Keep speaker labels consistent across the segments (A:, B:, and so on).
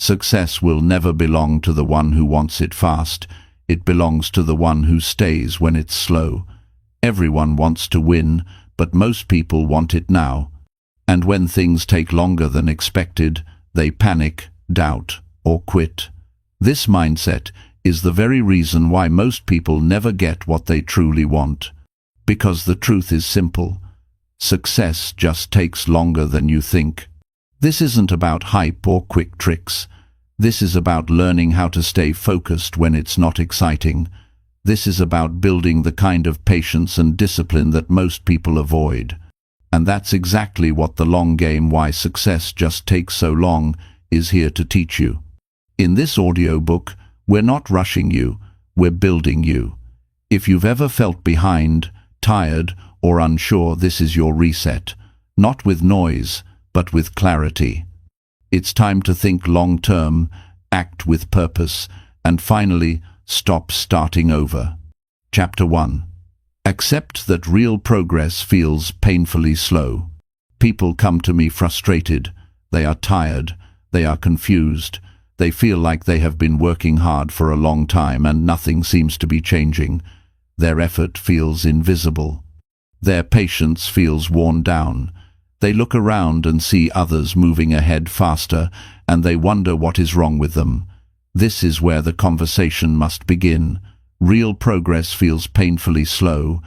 A: Success will never belong to the one who wants it fast. It belongs to the one who stays when it's slow. Everyone wants to win, but most people want it now. And when things take longer than expected, they panic, doubt, or quit. This mindset is the very reason why most people never get what they truly want. Because the truth is simple. Success just takes longer than you think. This isn't about hype or quick tricks. This is about learning how to stay focused when it's not exciting. This is about building the kind of patience and discipline that most people avoid. And that's exactly what the long game Why Success Just Takes So Long is here to teach you. In this audiobook, we're not rushing you, we're building you. If you've ever felt behind, tired, or unsure, this is your reset. Not with noise, but with clarity. It's time to think long-term, act with purpose, and finally, stop starting over. Chapter 1. Accept that real progress feels painfully slow. People come to me frustrated. They are tired. They are confused. They feel like they have been working hard for a long time and nothing seems to be changing. Their effort feels invisible. Their patience feels worn down. They look around and see others moving ahead faster, and they wonder what is wrong with them. This is where the conversation must begin. Real progress feels painfully slow.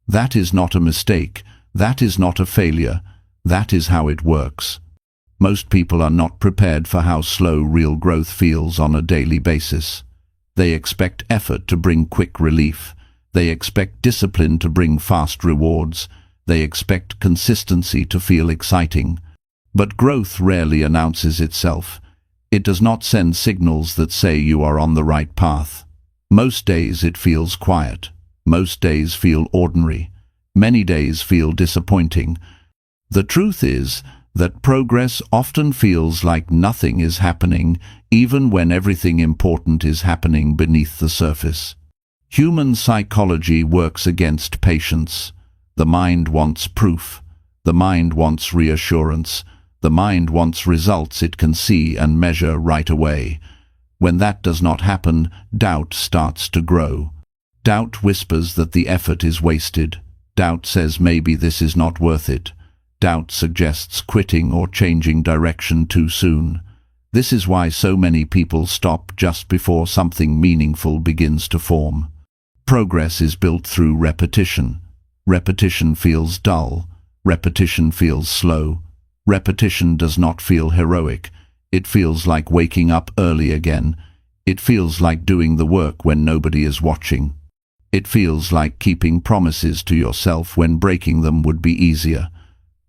A: That is not a mistake. That is not a failure. That is how it works. Most people are not prepared for how slow real growth feels on a daily basis. They expect effort to bring quick relief. They expect discipline to bring fast rewards. They expect consistency to feel exciting. But growth rarely announces itself. It does not send signals that say you are on the right path. Most days it feels quiet. Most days feel ordinary. Many days feel disappointing. The truth is that progress often feels like nothing is happening, even when everything important is happening beneath the surface. Human psychology works against patience. The mind wants proof. The mind wants reassurance. The mind wants results it can see and measure right away. When that does not happen, doubt starts to grow. Doubt whispers that the effort is wasted. Doubt says maybe this is not worth it. Doubt suggests quitting or changing direction too soon. This is why so many people stop just before something meaningful begins to form. Progress is built through repetition. Repetition feels dull. Repetition feels slow. Repetition does not feel heroic. It feels like waking up early again. It feels like doing the work when nobody is watching. It feels like keeping promises to yourself when breaking them would be easier.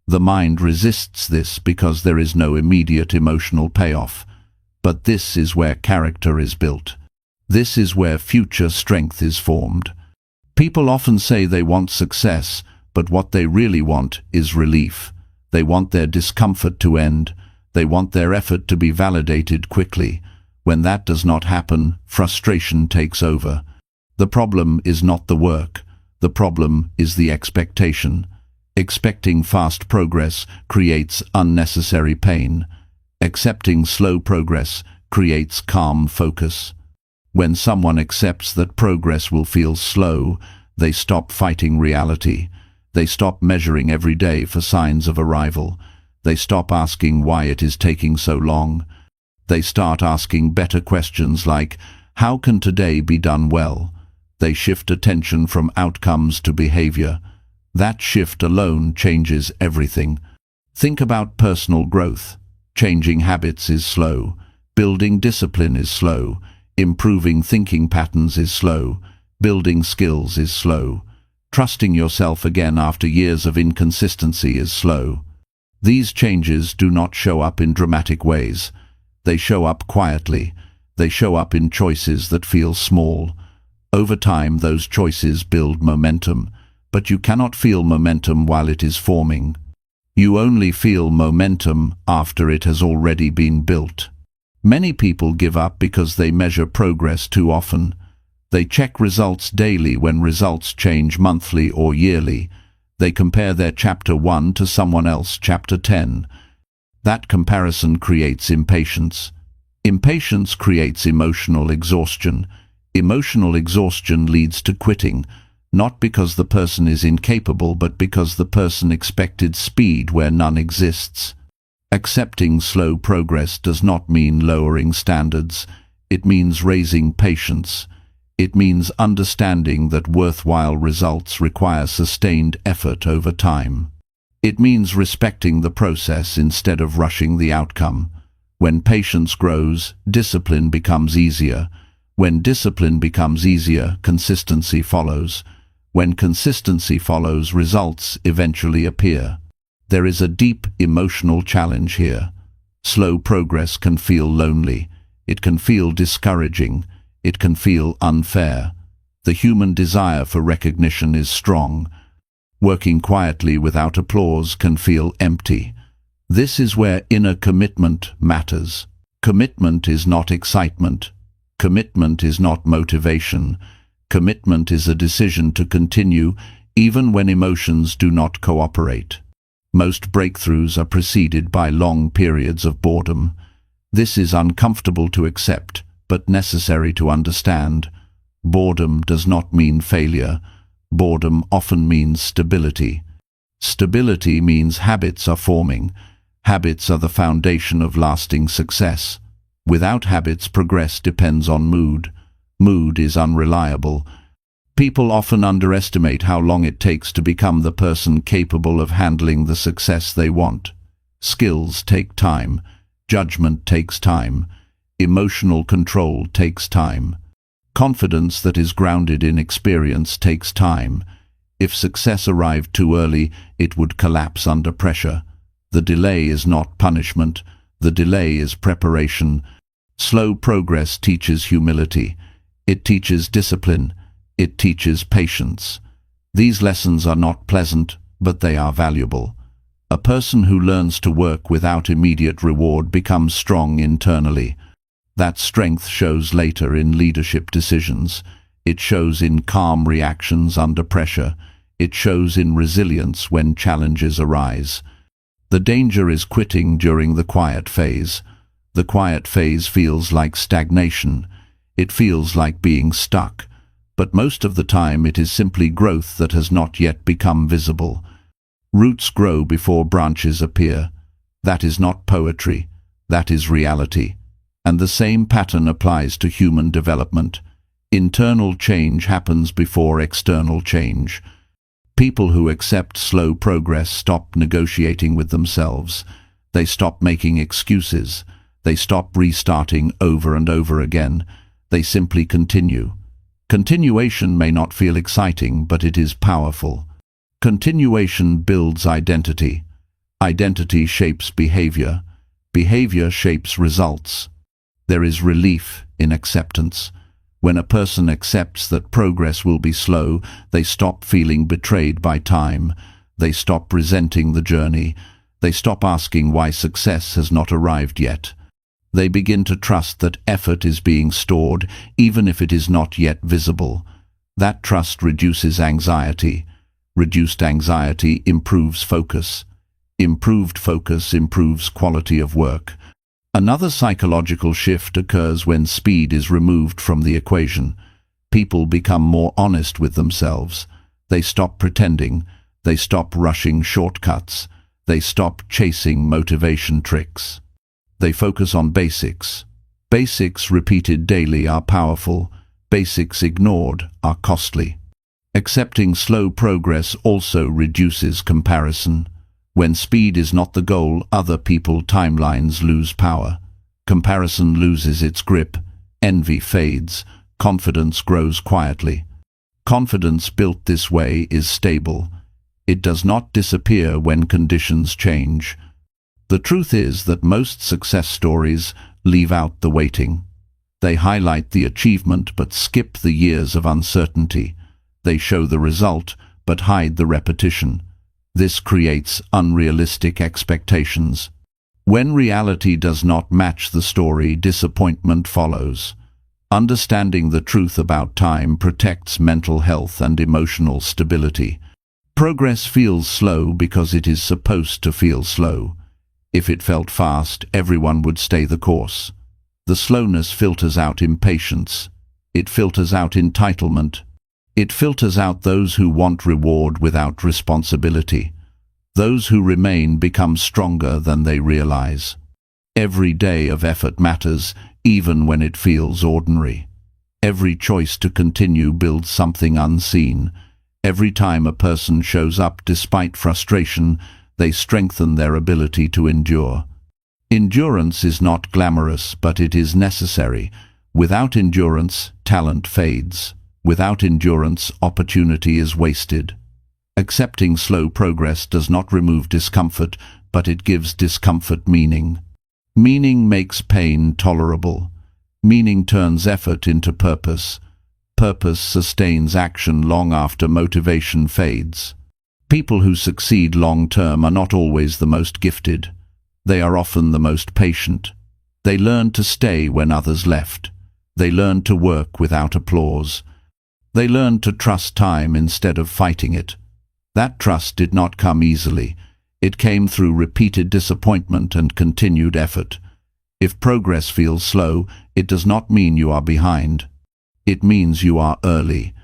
A: The mind resists this because there is no immediate emotional payoff. But this is where character is built. This is where future strength is formed. People often say they want success, but what they really want is relief. They want their discomfort to end. They want their effort to be validated quickly. When that does not happen, frustration takes over. The problem is not the work. The problem is the expectation. Expecting fast progress creates unnecessary pain. Accepting slow progress creates calm focus. When someone accepts that progress will feel slow, they stop fighting reality. They stop measuring every day for signs of arrival. They stop asking why it is taking so long. They start asking better questions like, how can today be done well? They shift attention from outcomes to behavior. That shift alone changes everything. Think about personal growth. Changing habits is slow. Building discipline is slow. Improving thinking patterns is slow. Building skills is slow. Trusting yourself again after years of inconsistency is slow. These changes do not show up in dramatic ways. They show up quietly. They show up in choices that feel small. Over time, those choices build momentum, but you cannot feel momentum while it is forming. You only feel momentum after it has already been built. Many people give up because they measure progress too often. They check results daily when results change monthly or yearly. They compare their chapter 1 to someone else chapter 10. That comparison creates impatience. Impatience creates emotional exhaustion. Emotional exhaustion leads to quitting, not because the person is incapable, but because the person expected speed where none exists. Accepting slow progress does not mean lowering standards. It means raising patience. It means understanding that worthwhile results require sustained effort over time. It means respecting the process instead of rushing the outcome. When patience grows, discipline becomes easier. When discipline becomes easier, consistency follows. When consistency follows, results eventually appear. There is a deep emotional challenge here. Slow progress can feel lonely. It can feel discouraging. It can feel unfair. The human desire for recognition is strong. Working quietly without applause can feel empty. This is where inner commitment matters. Commitment is not excitement. Commitment is not motivation. Commitment is a decision to continue even when emotions do not cooperate. Most breakthroughs are preceded by long periods of boredom. This is uncomfortable to accept, but necessary to understand. Boredom does not mean failure. Boredom often means stability. Stability means habits are forming. Habits are the foundation of lasting success. Without habits, progress depends on mood. Mood is unreliable. People often underestimate how long it takes to become the person capable of handling the success they want. Skills take time. Judgment takes time. Emotional control takes time. Confidence that is grounded in experience takes time. If success arrived too early, it would collapse under pressure. The delay is not punishment. The delay is preparation. Slow progress teaches humility. It teaches discipline. It teaches patience. These lessons are not pleasant, but they are valuable. A person who learns to work without immediate reward becomes strong internally. That strength shows later in leadership decisions. It shows in calm reactions under pressure. It shows in resilience when challenges arise. The danger is quitting during the quiet phase. The quiet phase feels like stagnation. It feels like being stuck. But most of the time it is simply growth that has not yet become visible. Roots grow before branches appear. That is not poetry. That is reality. And the same pattern applies to human development. Internal change happens before external change. People who accept slow progress stop negotiating with themselves. They stop making excuses. They stop restarting over and over again. They simply continue. Continuation may not feel exciting, but it is powerful. Continuation builds identity. Identity shapes behavior. Behavior shapes results. There is relief in acceptance. When a person accepts that progress will be slow, they stop feeling betrayed by time. They stop resenting the journey. They stop asking why success has not arrived yet. They begin to trust that effort is being stored, even if it is not yet visible. That trust reduces anxiety. Reduced anxiety improves focus. Improved focus improves quality of work. Another psychological shift occurs when speed is removed from the equation. People become more honest with themselves. They stop pretending. They stop rushing shortcuts. They stop chasing motivation tricks. They focus on basics. Basics repeated daily are powerful. Basics ignored are costly. Accepting slow progress also reduces comparison. When speed is not the goal, other people's timelines lose power. Comparison loses its grip. Envy fades. Confidence grows quietly. Confidence built this way is stable. It does not disappear when conditions change. The truth is that most success stories leave out the waiting. They highlight the achievement but skip the years of uncertainty. They show the result but hide the repetition. This creates unrealistic expectations. When reality does not match the story, disappointment follows. Understanding the truth about time protects mental health and emotional stability. Progress feels slow because it is supposed to feel slow. If it felt fast, everyone would stay the course. The slowness filters out impatience. It filters out entitlement. It filters out those who want reward without responsibility. Those who remain become stronger than they realize. Every day of effort matters, even when it feels ordinary. Every choice to continue builds something unseen. Every time a person shows up despite frustration, they strengthen their ability to endure. Endurance is not glamorous, but it is necessary. Without endurance, talent fades. Without endurance, opportunity is wasted. Accepting slow progress does not remove discomfort, but it gives discomfort meaning. Meaning makes pain tolerable. Meaning turns effort into purpose. Purpose sustains action long after motivation fades. People who succeed long-term are not always the most gifted. They are often the most patient. They learn to stay when others left. They learn to work without applause. They learn to trust time instead of fighting it. That trust did not come easily. It came through repeated disappointment and continued effort. If progress feels slow, it does not mean you are behind. It means you are early.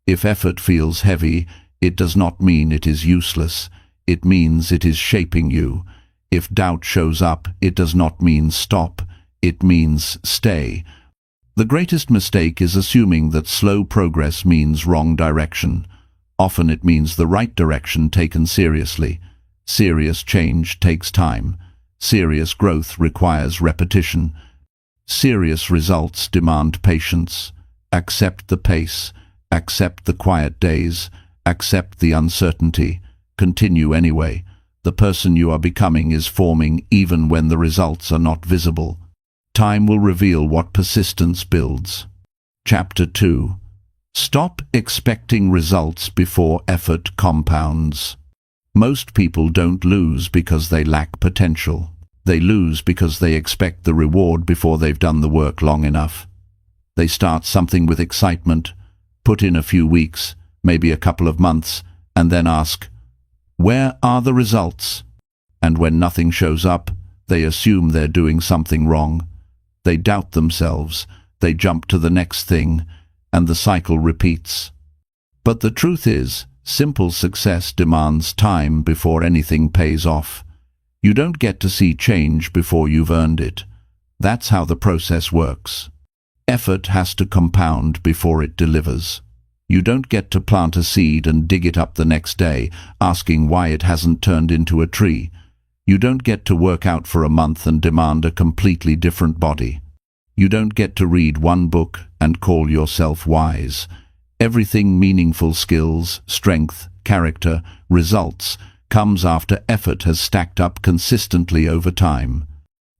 A: If effort feels heavy, it does not mean it is useless. It means it is shaping you. If doubt shows up, it does not mean stop. It means stay. The greatest mistake is assuming that slow progress means wrong direction. Often it means the right direction taken seriously. Serious change takes time. Serious growth requires repetition. Serious results demand patience. Accept the pace. Accept the quiet days. Accept the uncertainty. Continue anyway. The person you are becoming is forming even when the results are not visible. Time will reveal what persistence builds. Chapter 2. Stop expecting results before effort compounds. Most people don't lose because they lack potential. They lose because they expect the reward before they've done the work long enough. They start something with excitement, put in a few weeks, maybe a couple of months, and then ask, "Where are the results?" And when nothing shows up, they assume they're doing something wrong. They doubt themselves, they jump to the next thing, and the cycle repeats. But the truth is, simple success demands time before anything pays off. You don't get to see change before you've earned it. That's how the process works. Effort has to compound before it delivers. You don't get to plant a seed and dig it up the next day, asking why it hasn't turned into a tree. You don't get to work out for a month and demand a completely different body. You don't get to read one book and call yourself wise. Everything meaningful, skills, strength, character, results, comes after effort has stacked up consistently over time.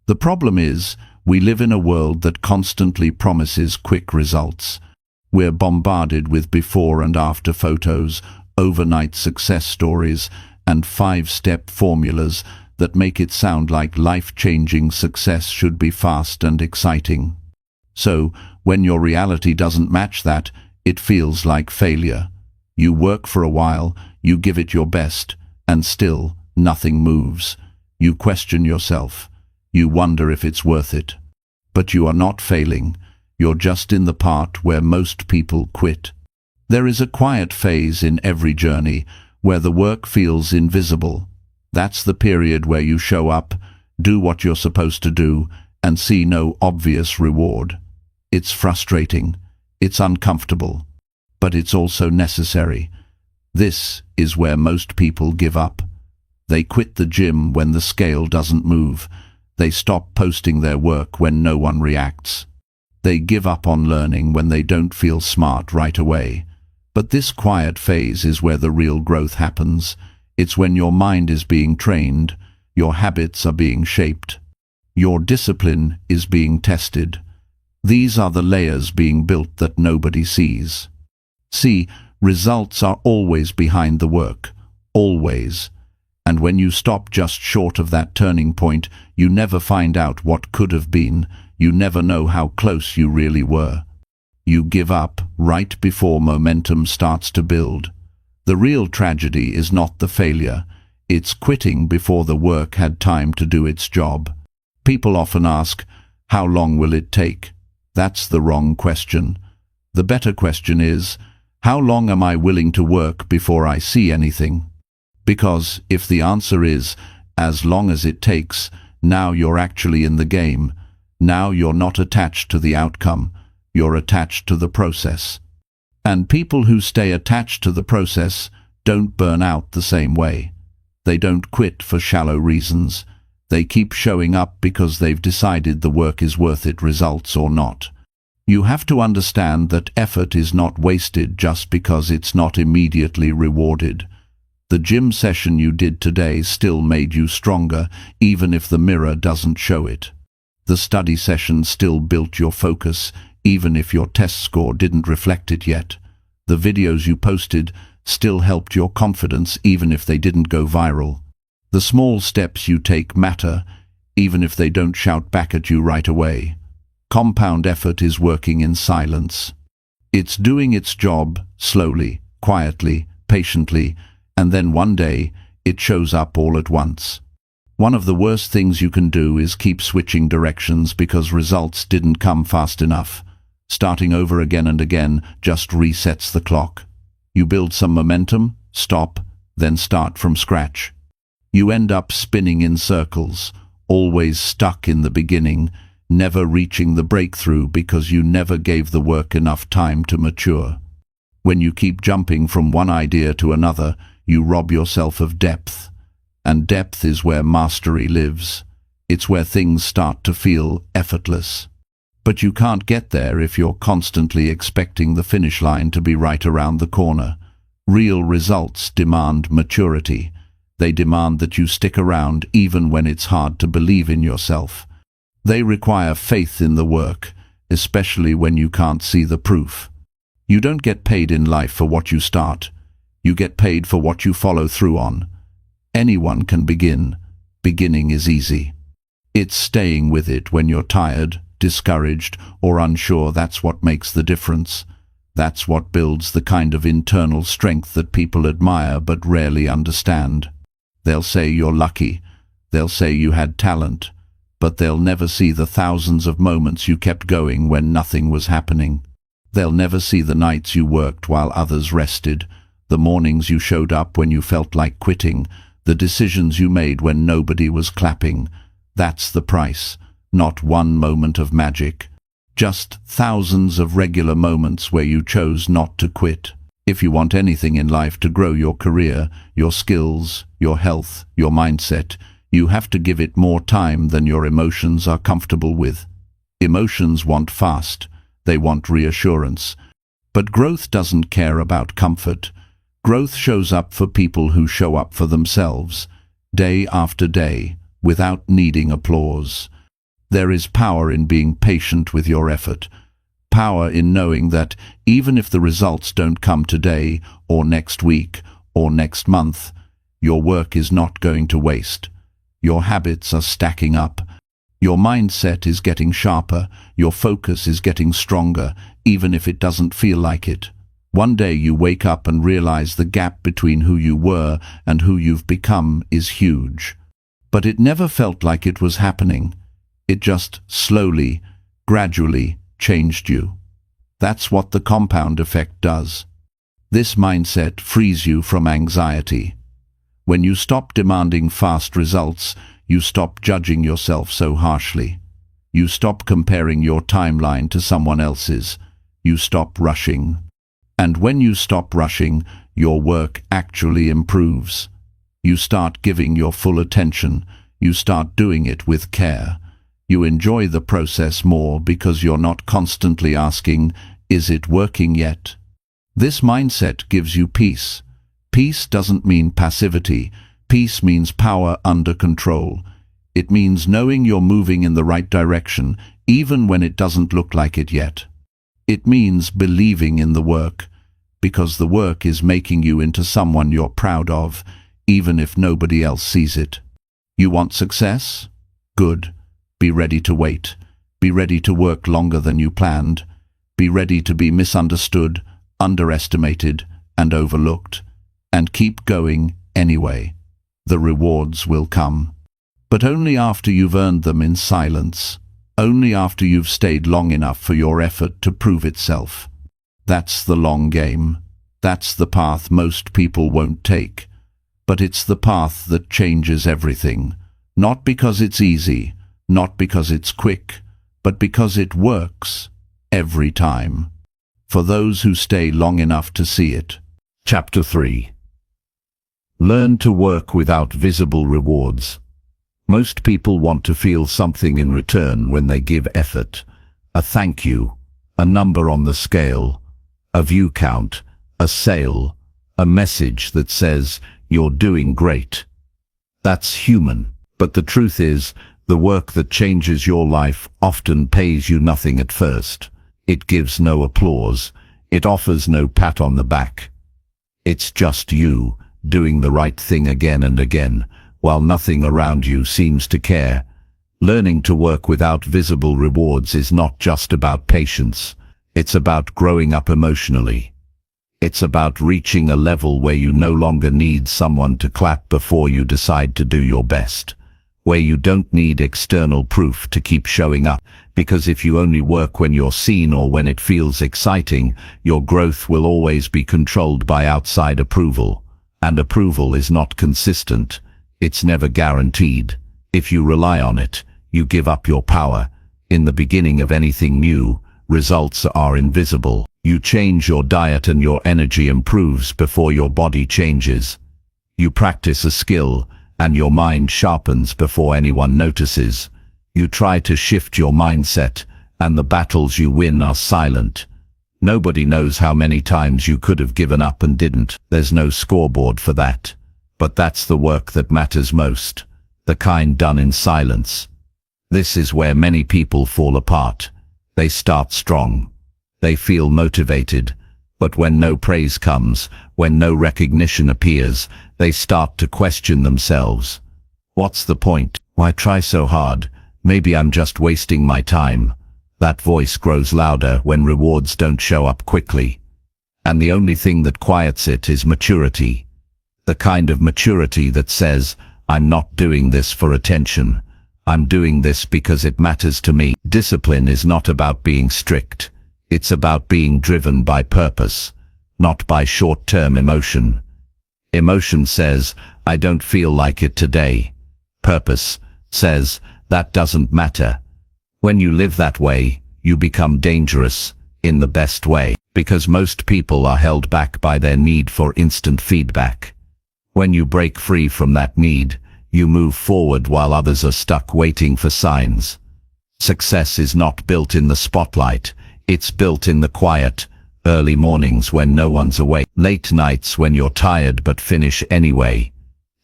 A: The problem is, we live in a world that constantly promises quick results. We're bombarded with before and after photos, overnight success stories, and 5-step formulas that make it sound like life-changing success should be fast and exciting. So, when your reality doesn't match that, it feels like failure. You work for a while, you give it your best, and still, nothing moves. You question yourself. You wonder if it's worth it. But you are not failing. You're just in the part where most people quit. There is a quiet phase in every journey where the work feels invisible. That's the period where you show up, do what you're supposed to do, and see no obvious reward. It's frustrating. It's uncomfortable. But it's also necessary. This is where most people give up. They quit the gym when the scale doesn't move. They stop posting their work when no one reacts. They give up on learning when they don't feel smart right away. But this quiet phase is where the real growth happens. It's when your mind is being trained, your habits are being shaped, your discipline is being tested. These are the layers being built that nobody sees. See, results are always behind the work, always. And when you stop just short of that turning point, you never find out what could have been. You never know how close you really were. You give up right before momentum starts to build. The real tragedy is not the failure. It's quitting before the work had time to do its job. People often ask, How long will it take? That's the wrong question. The better question is, how long am I willing to work before I see anything? Because if the answer is, as long as it takes, now you're actually in the game. Now you're not attached to the outcome, you're attached to the process. And people who stay attached to the process don't burn out the same way. They don't quit for shallow reasons. They keep showing up because they've decided the work is worth it, results or not. You have to understand that effort is not wasted just because it's not immediately rewarded. The gym session you did today still made you stronger, even if the mirror doesn't show it. The study session still built your focus, even if your test score didn't reflect it yet. The videos you posted still helped your confidence, even if they didn't go viral. The small steps you take matter, even if they don't shout back at you right away. Compound effort is working in silence. It's doing its job slowly, quietly, patiently, and then one day it shows up all at once. One of the worst things you can do is keep switching directions because results didn't come fast enough. Starting over again and again just resets the clock. You build some momentum, stop, then start from scratch. You end up spinning in circles, always stuck in the beginning, never reaching the breakthrough because you never gave the work enough time to mature. When you keep jumping from one idea to another, you rob yourself of depth. And depth is where mastery lives. It's where things start to feel effortless. But you can't get there if you're constantly expecting the finish line to be right around the corner. Real results demand maturity. They demand that you stick around even when it's hard to believe in yourself. They require faith in the work, especially when you can't see the proof. You don't get paid in life for what you start. You get paid for what you follow through on. Anyone can begin. Beginning is easy. It's staying with it when you're tired, discouraged, or unsure. That's what makes the difference. That's what builds the kind of internal strength that people admire but rarely understand. They'll say you're lucky. They'll say you had talent. But they'll never see the thousands of moments you kept going when nothing was happening. They'll never see the nights you worked while others rested, the mornings you showed up when you felt like quitting, the decisions you made when nobody was clapping. That's the price, not one moment of magic. Just thousands of regular moments where you chose not to quit. If you want anything in life to grow your career, your skills, your health, your mindset, you have to give it more time than your emotions are comfortable with. Emotions want fast. They want reassurance. But growth doesn't care about comfort. Growth shows up for people who show up for themselves, day after day, without needing applause. There is power in being patient with your effort. Power in knowing that even if the results don't come today, or next week, or next month, your work is not going to waste. Your habits are stacking up. Your mindset is getting sharper. Your focus is getting stronger, even if it doesn't feel like it. One day you wake up and realize the gap between who you were and who you've become is huge. But it never felt like it was happening. It just slowly, gradually changed you. That's what the compound effect does. This mindset frees you from anxiety. When you stop demanding fast results, you stop judging yourself so harshly. You stop comparing your timeline to someone else's. You stop rushing. And when you stop rushing, your work actually improves. You start giving your full attention. You start doing it with care. You enjoy the process more because you're not constantly asking, "Is it working yet?" This mindset gives you peace. Peace doesn't mean passivity. Peace means power under control. It means knowing you're moving in the right direction, even when it doesn't look like it yet. It means believing in the work, because the work is making you into someone you're proud of, even if nobody else sees it. You want success? Good. Be ready to wait. Be ready to work longer than you planned. Be ready to be misunderstood, underestimated, and overlooked. And keep going anyway. The rewards will come. But only after you've earned them in silence. only after you've stayed long enough for your effort to prove itself. That's the long game. That's the path most people won't take. But it's the path that changes everything. Not because it's easy, not because it's quick, but because it works every time. For those who stay long enough to see it.
B: Chapter 3. Learn to work without visible rewards. Most people want to feel something in return when they give effort. A thank you, a number on the scale, a view count, a sale, a message that says, "You're doing great." That's human, but the truth is, the work that changes your life often pays you nothing at first. It gives no applause. It offers no pat on the back. It's just you, doing the right thing again and again, while nothing around you seems to care. Learning to work without visible rewards is not just about patience. It's about growing up emotionally. It's about reaching a level where you no longer need someone to clap before you decide to do your best, where you don't need external proof to keep showing up, because if you only work when you're seen or when it feels exciting, your growth will always be controlled by outside approval. And approval is not consistent. It's never guaranteed. If you rely on it, you give up your power. In the beginning of anything new, results are invisible. You change your diet and your energy improves before your body changes. You practice a skill, and your mind sharpens before anyone notices. You try to shift your mindset, and the battles you win are silent. Nobody knows how many times you could have given up and didn't. There's no scoreboard for that. But that's the work that matters most, the kind done in silence. This is where many people fall apart. They start strong. They feel motivated, but when no praise comes, when no recognition appears, they start to question themselves. What's the point? Why try so hard? Maybe I'm just wasting my time. That voice grows louder when rewards don't show up quickly. And the only thing that quiets it is maturity. The kind of maturity that says, I'm not doing this for attention. I'm doing this because it matters to me. Discipline is not about being strict. It's about being driven by purpose, not by short-term emotion. Emotion says, I don't feel like it today. Purpose says, that doesn't matter. When you live that way, you become dangerous, in the best way, because most people are held back by their need for instant feedback. When you break free from that need, you move forward while others are stuck waiting for signs. Success is not built in the spotlight. It's built in the quiet, early mornings when no one's awake, late nights when you're tired but finish anyway,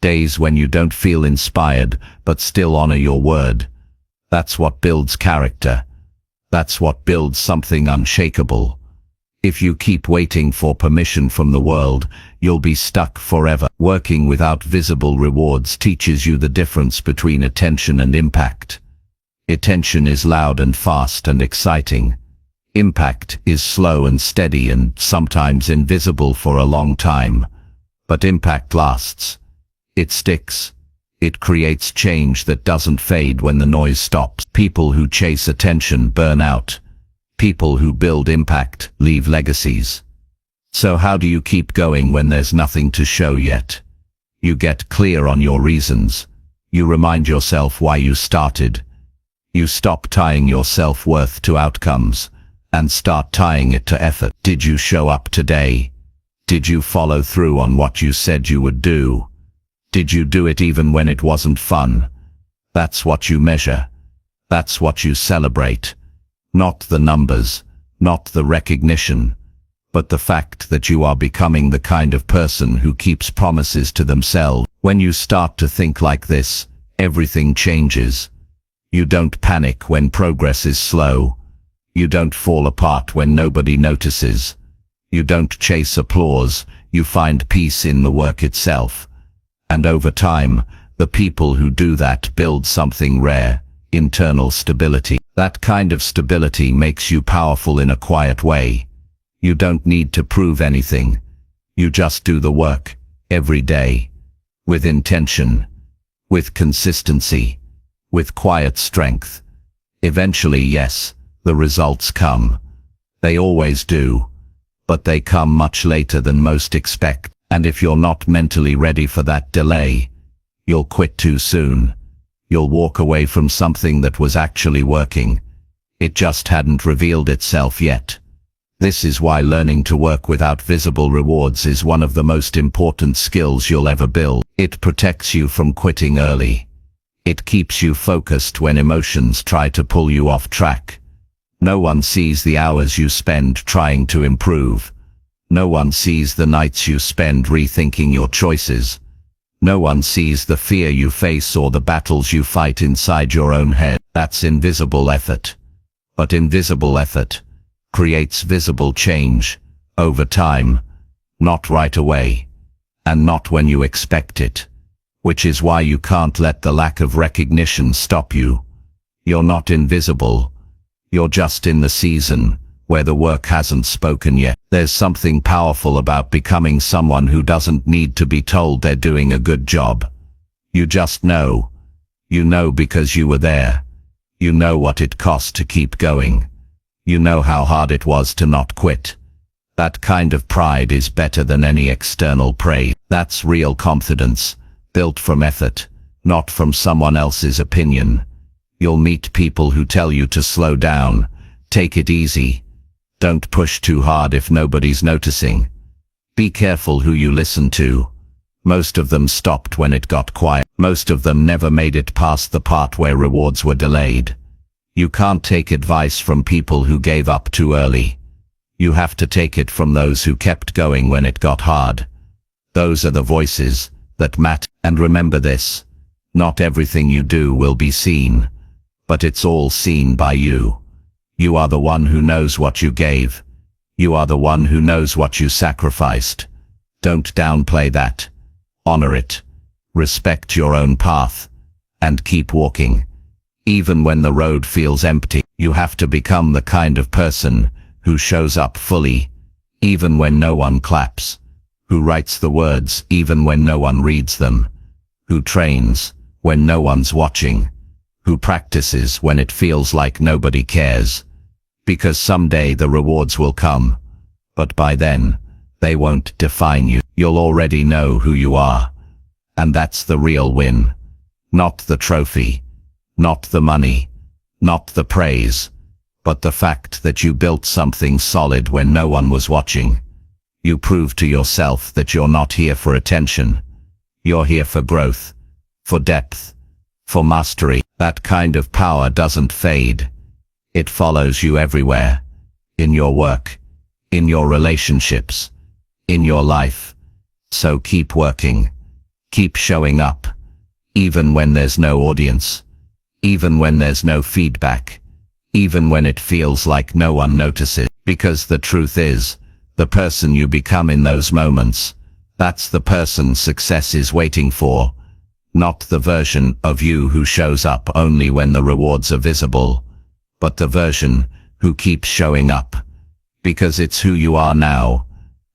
B: days when you don't feel inspired but still honor your word. That's what builds character. That's what builds something unshakable. If you keep waiting for permission from the world, you'll be stuck forever. Working without visible rewards teaches you the difference between attention and impact. Attention is loud and fast and exciting. Impact is slow and steady and sometimes invisible for a long time. But impact lasts. It sticks. It creates change that doesn't fade when the noise stops. People who chase attention burn out. People who build impact leave legacies. So how do you keep going when there's nothing to show yet? You get clear on your reasons. You remind yourself why you started. You stop tying your self-worth to outcomes and start tying it to effort. Did you show up today? Did you follow through on what you said you would do? Did you do it even when it wasn't fun? That's what you measure. That's what you celebrate. Not the numbers, not the recognition, but the fact that you are becoming the kind of person who keeps promises to themselves. When you start to think like this, everything changes. You don't panic when progress is slow. You don't fall apart when nobody notices. You don't chase applause. You find peace in the work itself. And over time, the people who do that build something rare, internal stability. That kind of stability makes you powerful in a quiet way. You don't need to prove anything. You just do the work, every day, with intention, with consistency, with quiet strength. Eventually, yes, the results come. They always do. But they come much later than most expect. And if you're not mentally ready for that delay, you'll quit too soon. You'll walk away from something that was actually working. It just hadn't revealed itself yet. This is why learning to work without visible rewards is one of the most important skills you'll ever build. It protects you from quitting early. It keeps you focused when emotions try to pull you off track. No one sees the hours you spend trying to improve. No one sees the nights you spend rethinking your choices. No one sees the fear you face or the battles you fight inside your own head. That's invisible effort. But invisible effort creates visible change, over time, not right away, and not when you expect it, which is why you can't let the lack of recognition stop you. You're not invisible, you're just in the season where the work hasn't spoken yet. There's something powerful about becoming someone who doesn't need to be told they're doing a good job. You just know. You know because you were there. You know what it cost to keep going. You know how hard it was to not quit. That kind of pride is better than any external praise. That's real confidence, built from effort, not from someone else's opinion. You'll meet people who tell you to slow down, take it easy. Don't push too hard if nobody's noticing. Be careful who you listen to. Most of them stopped when it got quiet. Most of them never made it past the part where rewards were delayed. You can't take advice from people who gave up too early. You have to take it from those who kept going when it got hard. Those are the voices that matter. And remember this, not everything you do will be seen, but it's all seen by you. You are the one who knows what you gave. You are the one who knows what you sacrificed. Don't downplay that. Honor it. Respect your own path. And keep walking. Even when the road feels empty, you have to become the kind of person who shows up fully, even when no one claps, who writes the words even when no one reads them, who trains when no one's watching, who practices when it feels like nobody cares. Because someday the rewards will come, but by then, they won't define you. You'll already know who you are. And that's the real win. Not the trophy. Not the money, not the praise, but the fact that you built something solid when no one was watching. You proved to yourself that you're not here for attention. You're here for growth, for depth, for mastery. That kind of power doesn't fade. It follows you everywhere. In your work, in your relationships, in your life. So keep working. Keep showing up. Even when there's no audience. Even when there's no feedback, even when it feels like no one notices. Because the truth is, the person you become in those moments, that's the person success is waiting for, not the version of you who shows up only when the rewards are visible, but the version who keeps showing up, because it's who you are now,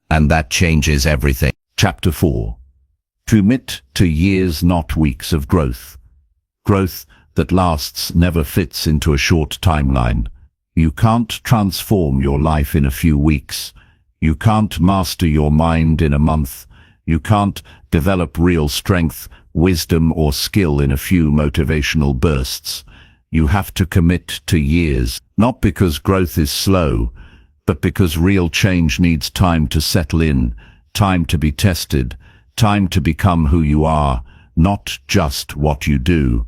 B: and that changes everything.
A: Chapter 4. Commit to years, not weeks of growth. Growth that lasts never fits into a short timeline. You can't transform your life in a few weeks. You can't master your mind in a month. You can't develop real strength, wisdom, or skill in a few motivational bursts. You have to commit to years, not because growth is slow, but because real change needs time to settle in, time to be tested, time to become who you are, not just what you do.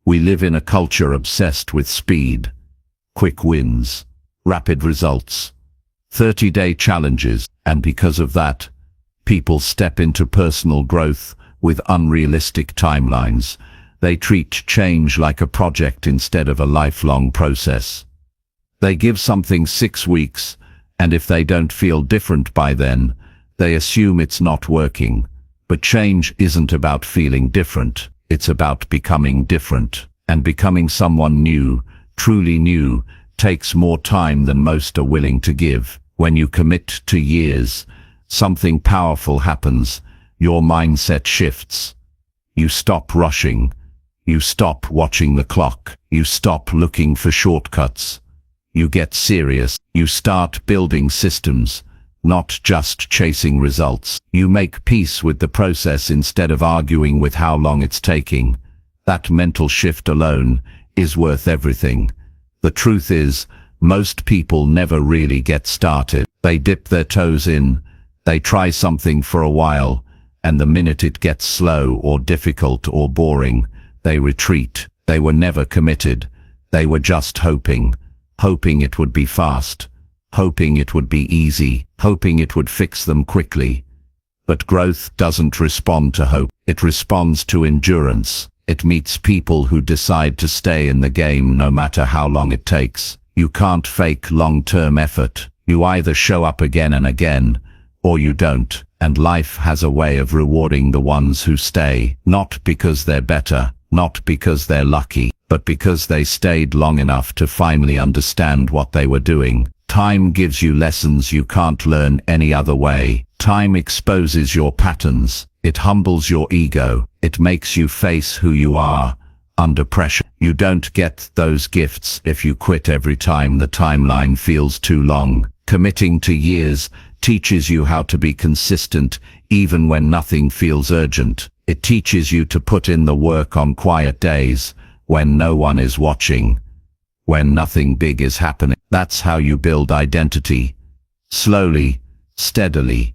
A: We live in a culture obsessed with speed, quick wins, rapid results, 30-day challenges, and because of that, people step into personal growth with unrealistic timelines. They treat change like a project instead of a lifelong process. They give something 6 weeks, and if they don't feel different by then, they assume it's not working. But change isn't about feeling different. It's about becoming different, and becoming someone new, truly new, takes more time than most are willing to give. When you commit to years, something powerful happens. Your mindset shifts. You stop rushing.
B: You stop watching the clock. You stop looking for shortcuts. You get serious. You start building systems, not just chasing results. You make peace with the process instead of arguing with how long it's taking. That mental shift alone is worth everything. The truth is, most people never really get started. They dip their toes in, they try something for a while, and the minute it gets slow or difficult or boring, they retreat. They were never committed. They were just hoping it would be fast, hoping it would be easy, hoping it would fix them quickly. But growth doesn't respond to hope. It responds to endurance. It meets people who decide to stay in the game no matter how long it takes. You can't fake long-term effort. You either show up again and again, or you don't. And life has a way of rewarding the ones who stay, not because they're better, not because they're lucky, but because they stayed long enough to finally understand what they were doing. Time gives you lessons you can't learn any other way. Time exposes your patterns. It humbles your ego. It makes you face who you are under pressure. You don't get those gifts if you quit every time the timeline feels too long. Committing to years teaches you how to be consistent even when nothing feels urgent. It teaches you to put in the work on quiet days, when no one is watching, when nothing big is happening. That's how you build identity. Slowly, steadily,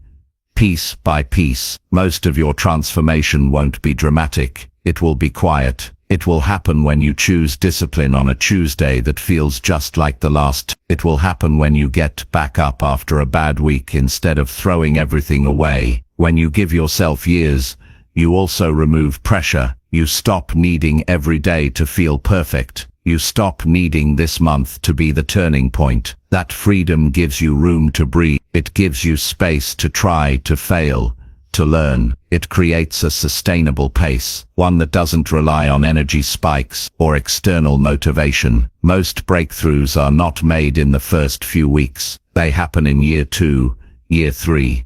B: piece by piece. Most of your transformation won't be dramatic. It will be quiet. It will happen when you choose discipline on a Tuesday that feels just like the last. It will happen when you get back up after a bad week instead of throwing everything away. When you give yourself years, you also remove pressure. You stop needing every day to feel perfect. You stop needing this month to be the turning point. That freedom gives you room to breathe. It gives you space to try, to fail, to learn. It creates a sustainable pace, one that doesn't rely on energy spikes or external motivation. Most breakthroughs are not made in the first few weeks. They happen in year 2, year 3,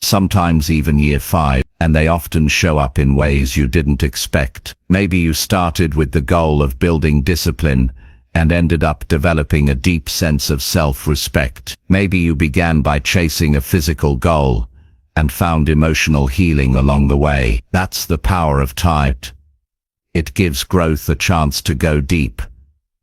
B: sometimes even year 5, and they often show up in ways you didn't expect. Maybe you started with the goal of building discipline and ended up developing a deep sense of self-respect. Maybe you began by chasing a physical goal and found emotional healing along the way. That's the power of time. It gives growth a chance to go deep,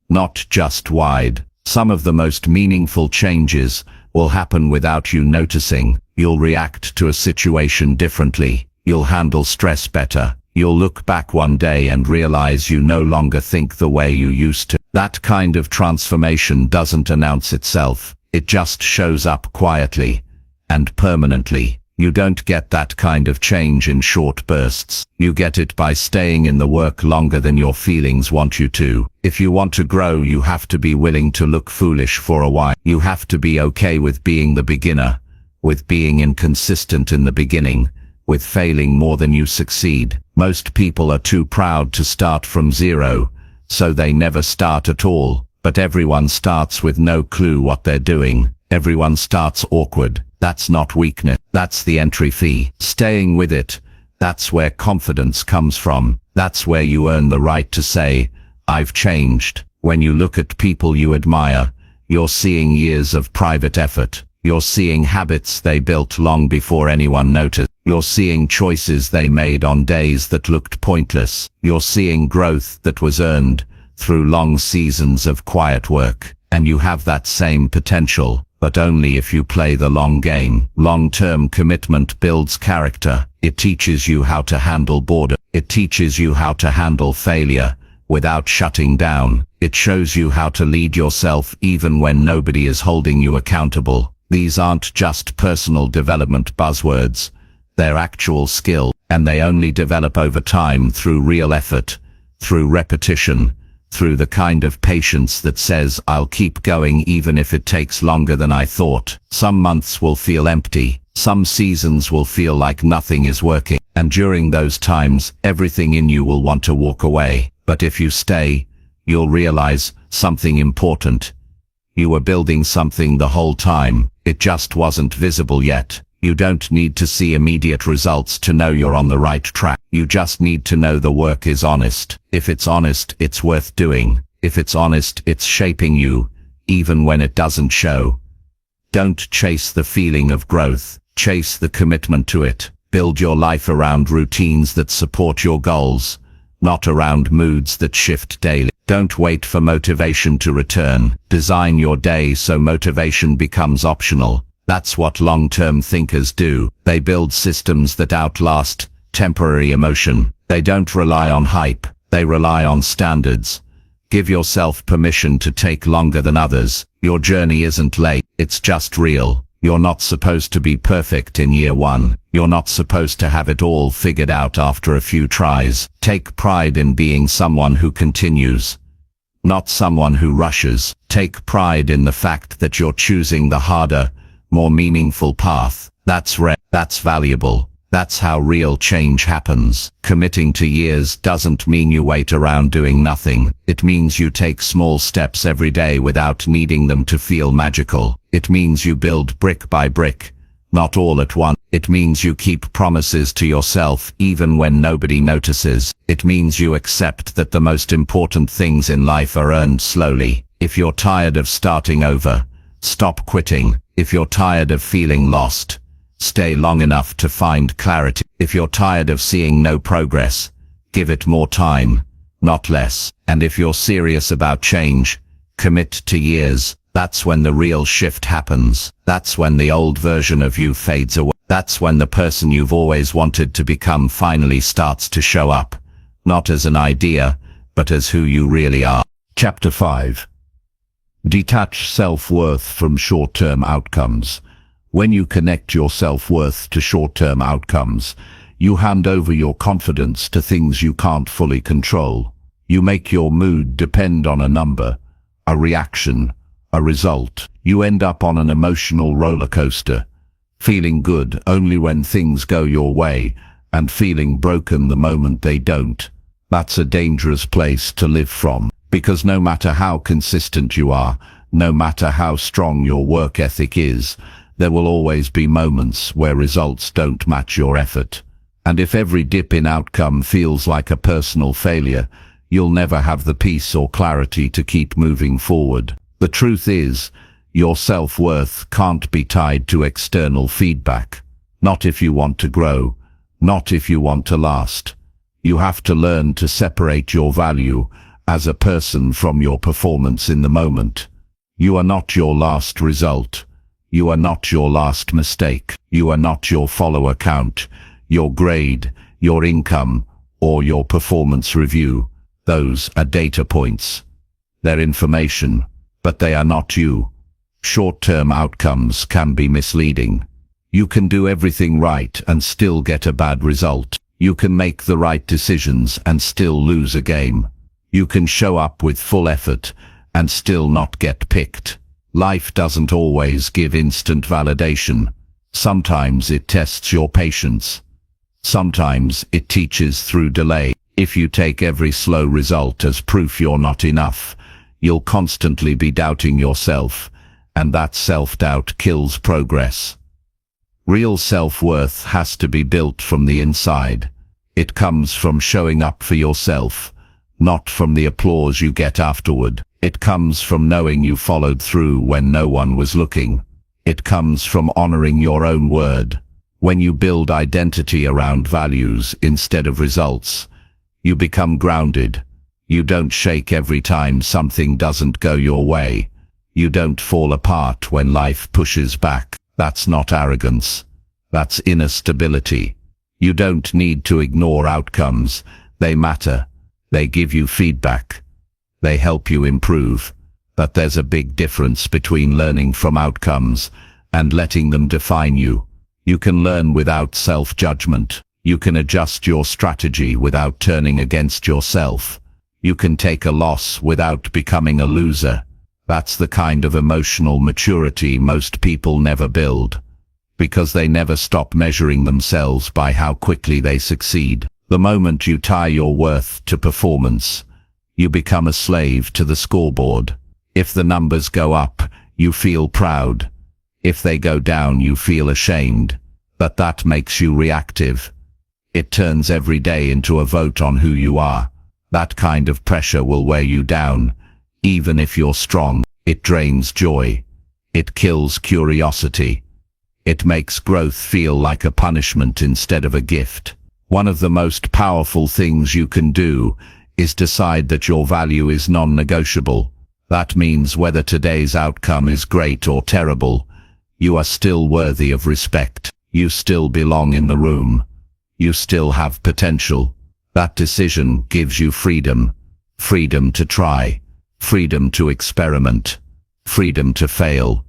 B: not just wide. Some of the most meaningful changes will happen without you noticing. You'll react to a situation differently. You'll handle stress better. You'll look back one day and realize you no longer think the way you used to. That kind of transformation doesn't announce itself. It just shows up quietly and permanently. You don't get that kind of change in short bursts. You get it by staying in the work longer than your feelings want you to. If you want to grow, you have to be willing to look foolish for a while. You have to be okay with being the beginner, with being inconsistent in the beginning, with failing more than you succeed. Most people are too proud to start from zero, so they never start at all. But everyone starts with no clue what they're doing. Everyone starts awkward. That's not weakness. That's the entry fee. Staying with it, that's where confidence comes from. That's where you earn the right to say, I've changed. When you look at people you admire, you're seeing years of private effort. You're seeing habits they built long before anyone noticed. You're seeing choices they made on days that looked pointless. You're seeing growth that was earned through long seasons of quiet work. And you have that same potential, but only if you play the long game. Long-term commitment builds character. It teaches you how to handle boredom. It teaches you how to handle failure without shutting down. It shows you how to lead yourself even when nobody is holding you accountable. These aren't just personal development buzzwords. They're actual skill, and they only develop over time through real effort, through repetition, through the kind of patience that says, I'll keep going even if it takes longer than I thought. Some months will feel empty. Some seasons will feel like nothing is working. And during those times, everything in you will want to walk away. But if you stay, you'll realize something important. You were building something the whole time. It just wasn't visible yet. You don't need to see immediate results to know you're on the right track. You just need to know the work is honest. If it's honest, it's worth doing. If it's honest, it's shaping you, even when it doesn't show. Don't chase the feeling of growth. Chase the commitment to it. Build your life around routines that support your goals, not around moods that shift daily. Don't wait for motivation to return. Design your day so motivation becomes optional. That's what long-term thinkers do. They build systems that outlast temporary emotion. They don't rely on hype. They rely on standards. Give yourself permission to take longer than others. Your journey isn't late. It's just real. You're not supposed to be perfect in year one. You're not supposed to have it all figured out after a few tries. Take pride in being someone who continues, not someone who rushes. Take pride in the fact that you're choosing the harder, more meaningful path. That's rare. That's valuable. That's how real change happens. Committing to years doesn't mean you wait around doing nothing. It means you take small steps every day without needing them to feel magical. It means you build brick by brick, not all at once. It means you keep promises to yourself even when nobody notices. It means you accept that the most important things in life are earned slowly. If you're tired of starting over, stop quitting. If you're tired of feeling lost, stay long enough to find clarity. If you're tired of seeing no progress, give it more time, not less. And if you're serious about change, commit to years. That's when the real shift happens. That's when the old version of you fades away. That's when the person you've always wanted to become finally starts to show up, not as an idea, but as who you really are.
A: Chapter 5. Detach self-worth from short-term outcomes. When you connect your self-worth to short-term outcomes, you hand over your confidence to things you can't fully control. You make your mood depend on a number, a reaction, a result. You end up on an emotional roller coaster, feeling good only when things go your way, and feeling broken the moment they don't. That's a dangerous place to live from. Because no matter how consistent you are, no matter how strong your work ethic is, there will always be moments where results don't match your effort. And if every dip in outcome feels like a personal failure, you'll never have the peace or clarity to keep moving forward. The truth is, your self-worth can't be tied to external feedback. Not if you want to grow, not if you want to last. You have to learn to separate your value as a person from your performance in the moment. You are not your last result. You are not your last mistake. You are not your follower count, your grade, your income, or your performance review. Those are data points. They're information, but they are not you. Short-term outcomes can be misleading. You can do everything right and still get a bad result. You can make the right decisions and still lose a game. You can show up with full effort and still not get picked. Life doesn't always give instant validation. Sometimes it tests your patience. Sometimes it teaches through delay. If you take every slow result as proof you're not enough, you'll constantly be doubting yourself, and that self-doubt kills progress. Real self-worth has to be built from the inside. It comes from showing up for yourself, not from the applause you get afterward. It comes from knowing you followed through when no one was looking. It comes from honoring your own word. When you build identity around values instead of results, you become grounded. You don't shake every time something doesn't go your way. You don't fall apart when life pushes back. That's not arrogance. That's inner stability. You don't need to ignore outcomes. They matter. They give you feedback. They help you improve. But there's a big difference between learning from outcomes and letting them define you. You can learn without self-judgment. You can adjust your strategy without turning against yourself. You can take a loss without becoming a loser. That's the kind of emotional maturity most people never build, because they never stop measuring themselves by how quickly they succeed. The moment you tie your worth to performance, you become a slave to the scoreboard. If the numbers go up, you feel proud. If they go down, you feel ashamed.
B: But that makes you reactive. It turns every day into a vote on who you are. That kind of pressure will wear you down, even if you're strong. It drains joy. It kills curiosity. It makes growth feel like a punishment instead of a gift. One of the most powerful things you can do is decide that your value is non-negotiable. That means whether today's outcome is great or terrible, you are still worthy of respect. You still belong in the room. You still have potential. That decision gives you freedom. Freedom to try. Freedom to experiment. Freedom to fail.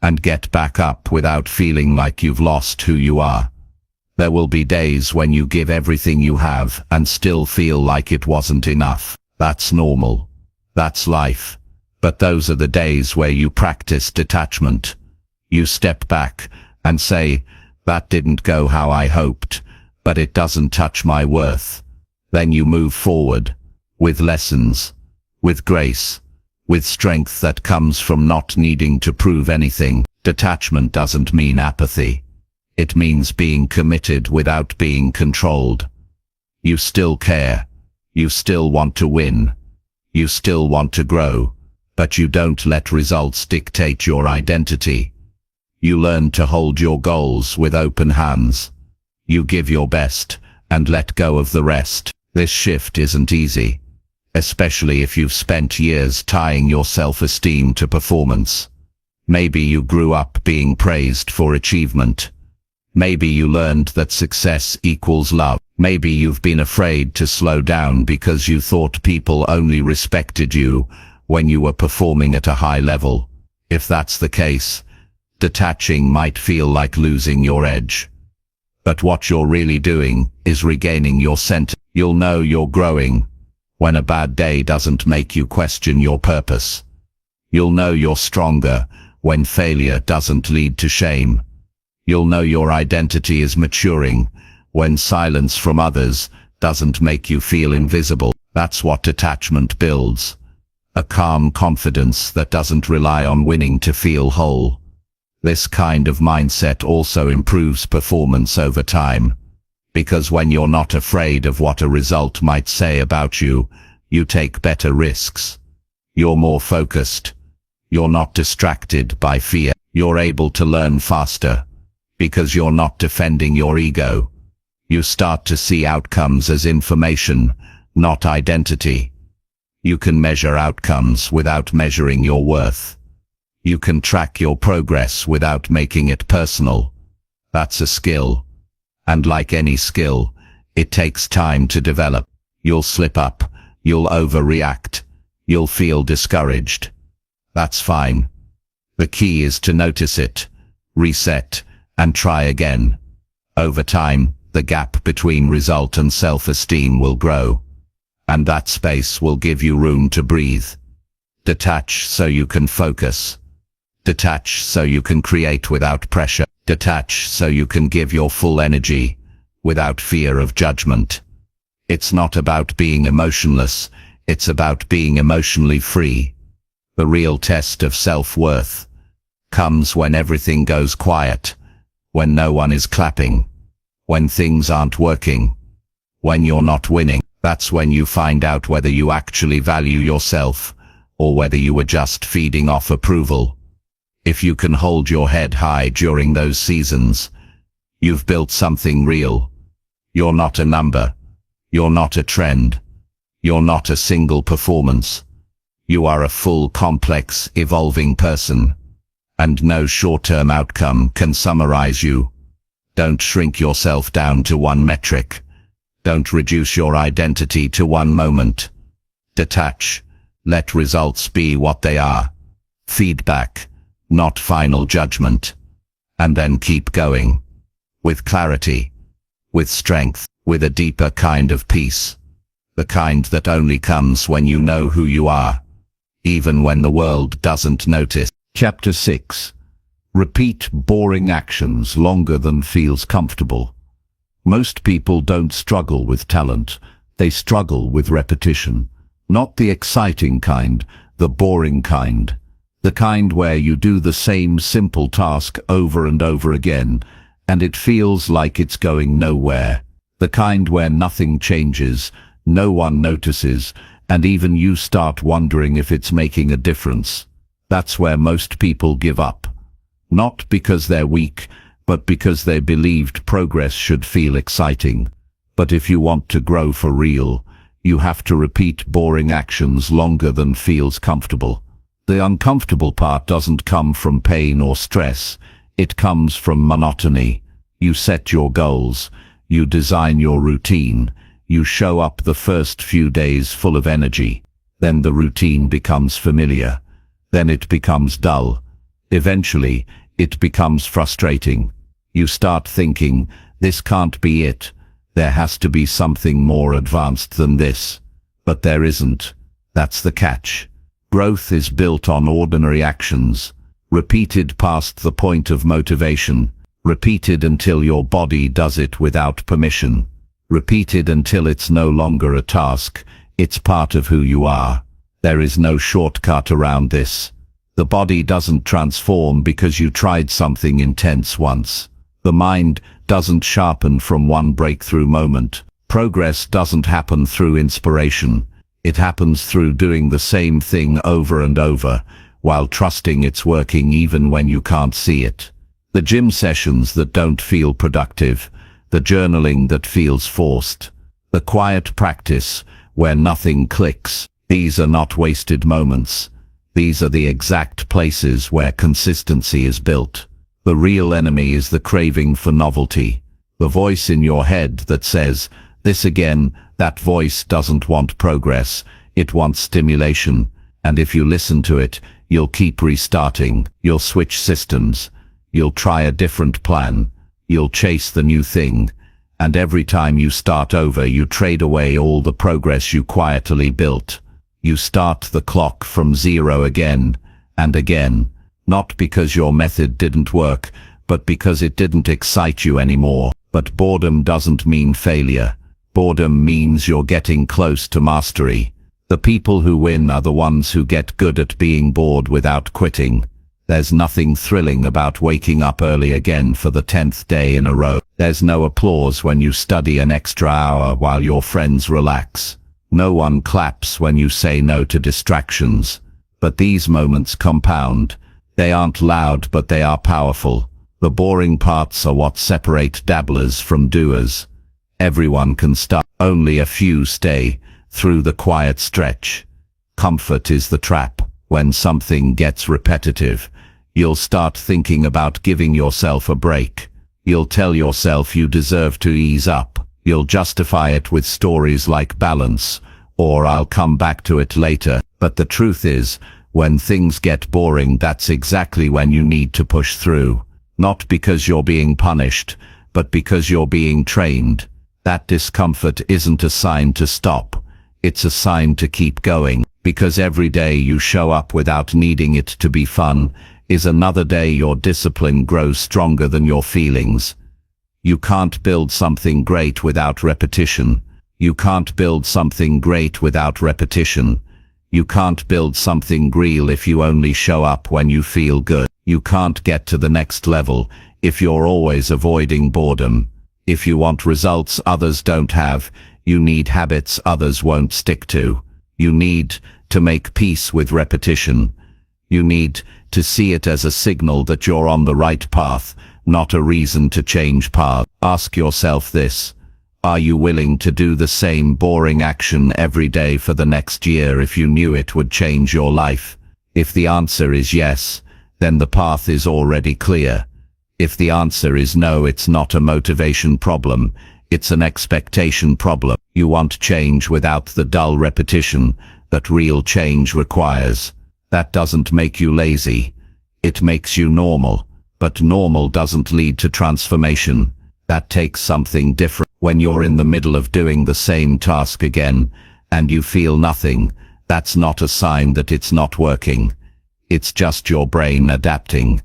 B: And get back up without feeling like you've lost who you are. There will be days when you give everything you have and still feel like it wasn't enough. That's normal. That's life. But those are the days where you practice detachment. You step back and say, that didn't go how I hoped, but it doesn't touch my worth. Then you move forward, with lessons, with grace, with strength that comes from not needing to prove anything. Detachment doesn't mean apathy. It means being committed without being controlled. You still care. You still want to win. You still want to grow, but you don't let results dictate your identity. You learn to hold your goals with open hands. You give your best and let go of the rest. This shift isn't easy, especially if you've spent years tying your self-esteem to performance. Maybe you grew up being praised for achievement. Maybe you learned that success equals love. Maybe you've been afraid to slow down because you thought people only respected you when you were performing at a high level. If that's the case, detaching might feel like losing your edge. But what you're really doing is regaining your center. You'll know you're growing when a bad day doesn't make you question your purpose. You'll know you're stronger when failure doesn't lead to shame. You'll know your identity is maturing when silence from others doesn't make you feel invisible. That's what detachment builds. A calm confidence that doesn't rely on winning to feel whole. This kind of mindset also improves performance over time, because when you're not afraid of what a result might say about you, you take better risks. You're more focused. You're not distracted by fear. You're able to learn faster, because you're not defending your ego. You start to see outcomes as information, not identity. You can measure outcomes without measuring your worth. You can track your progress without making it personal. That's a skill. And like any skill, it takes time to develop. You'll slip up. You'll overreact. You'll feel discouraged. That's fine. The key is to notice it, reset, and try again. Over time, the gap between result and self-esteem will grow. And that space will give you room to breathe. Detach so you can focus. Detach so you can create without pressure. Detach so you can give your full energy without fear of judgment. It's not about being emotionless, it's about being emotionally free. The real test of self-worth comes when everything goes quiet, when no one is clapping, when things aren't working, when you're not winning. That's when you find out whether you actually value yourself or whether you were just feeding off approval. If you can hold your head high during those seasons, you've built something real. You're not a number. You're not a trend. You're not a single performance. You are a full, complex, evolving person. And no short-term outcome can summarize you. Don't shrink yourself down to one metric. Don't reduce your identity to one moment. Detach. Let results be what they are. Feedback, not final judgment. And then keep going. With clarity. With strength. With a deeper kind of peace. The kind that only comes when you know who you are. Even when the world doesn't notice. Chapter 6. Repeat boring actions longer than feels comfortable. Most people don't struggle with talent. They struggle with repetition. Not the exciting kind, the boring kind. The kind where you do the same simple task over and over again, and it feels like it's going nowhere. The kind where nothing changes, no one notices, and even you start wondering if it's making a difference. That's where most people give up. Not because they're weak, but because they believed progress should feel exciting. But if you want to grow for real, you have to repeat boring actions longer than feels comfortable. The uncomfortable part doesn't come from pain or stress. It comes from monotony. You set your goals. You design your routine. You show up the first few days full of energy. Then the routine becomes familiar. Then it becomes dull. Eventually, it becomes frustrating. You start thinking, this can't be it. There has to be something more advanced than this. But there isn't. That's the catch. Growth is built on ordinary actions, repeated past the point of motivation, repeated until your body does it without permission, repeated until it's no longer a task, it's part of who you are. There is no shortcut around this. The body doesn't transform because you tried something intense once. The mind doesn't sharpen from one breakthrough moment. Progress doesn't happen through inspiration. It happens through doing the same thing over and over, while trusting it's working even when you can't see it. The gym sessions that don't feel productive, the journaling that feels forced, the quiet practice where nothing clicks, these are not wasted moments. These are the exact places where consistency is built. The real enemy is the craving for novelty, the voice in your head that says, this again. That voice doesn't want progress, it wants stimulation, and if you listen to it, you'll keep restarting, you'll switch systems, you'll try a different plan, you'll chase the new thing, and every time you start over you trade away all the progress you quietly built. You start the clock from zero again and again, not because your method didn't work, but because it didn't excite you anymore. But boredom doesn't mean failure. Boredom means you're getting close to mastery. The people who win are the ones who get good at being bored without quitting. There's nothing thrilling about waking up early again for the 10th day in a row. There's no applause when you study an extra hour while your friends relax. No one claps when you say no to distractions. But these moments compound. They aren't loud, but they are powerful. The boring parts are what separate dabblers from doers. Everyone can start, only a few stay through the quiet stretch. Comfort is the trap. When something gets repetitive, you'll start thinking about giving yourself a break. You'll tell yourself you deserve to ease up. You'll justify it with stories like balance, or I'll come back to it later. But the truth is, when things get boring, that's exactly when you need to push through. Not because you're being punished, but because you're being trained. That discomfort isn't a sign to stop. It's a sign to keep going, because every day you show up without needing it to be fun is another day your discipline grows stronger than your feelings. You can't build something great without repetition. You can't build something great without repetition. You can't build something real if you only show up when you feel good. You can't get to the next level if you're always avoiding boredom. If you want results others don't have, you need habits others won't stick to. You need to make peace with repetition. You need to see it as a signal that you're on the right path, not a reason to change path. Ask yourself this: are you willing to do the same boring action every day for the next year if you knew it would change your life? If the answer is yes, then the path is already clear. If the answer is no, it's not a motivation problem, it's an expectation problem. You want change without the dull repetition that real change requires. That doesn't make you lazy. It makes you normal. But normal doesn't lead to transformation. That takes something different. When you're in the middle of doing the same task again, and you feel nothing, that's not a sign that it's not working. It's just your brain adapting.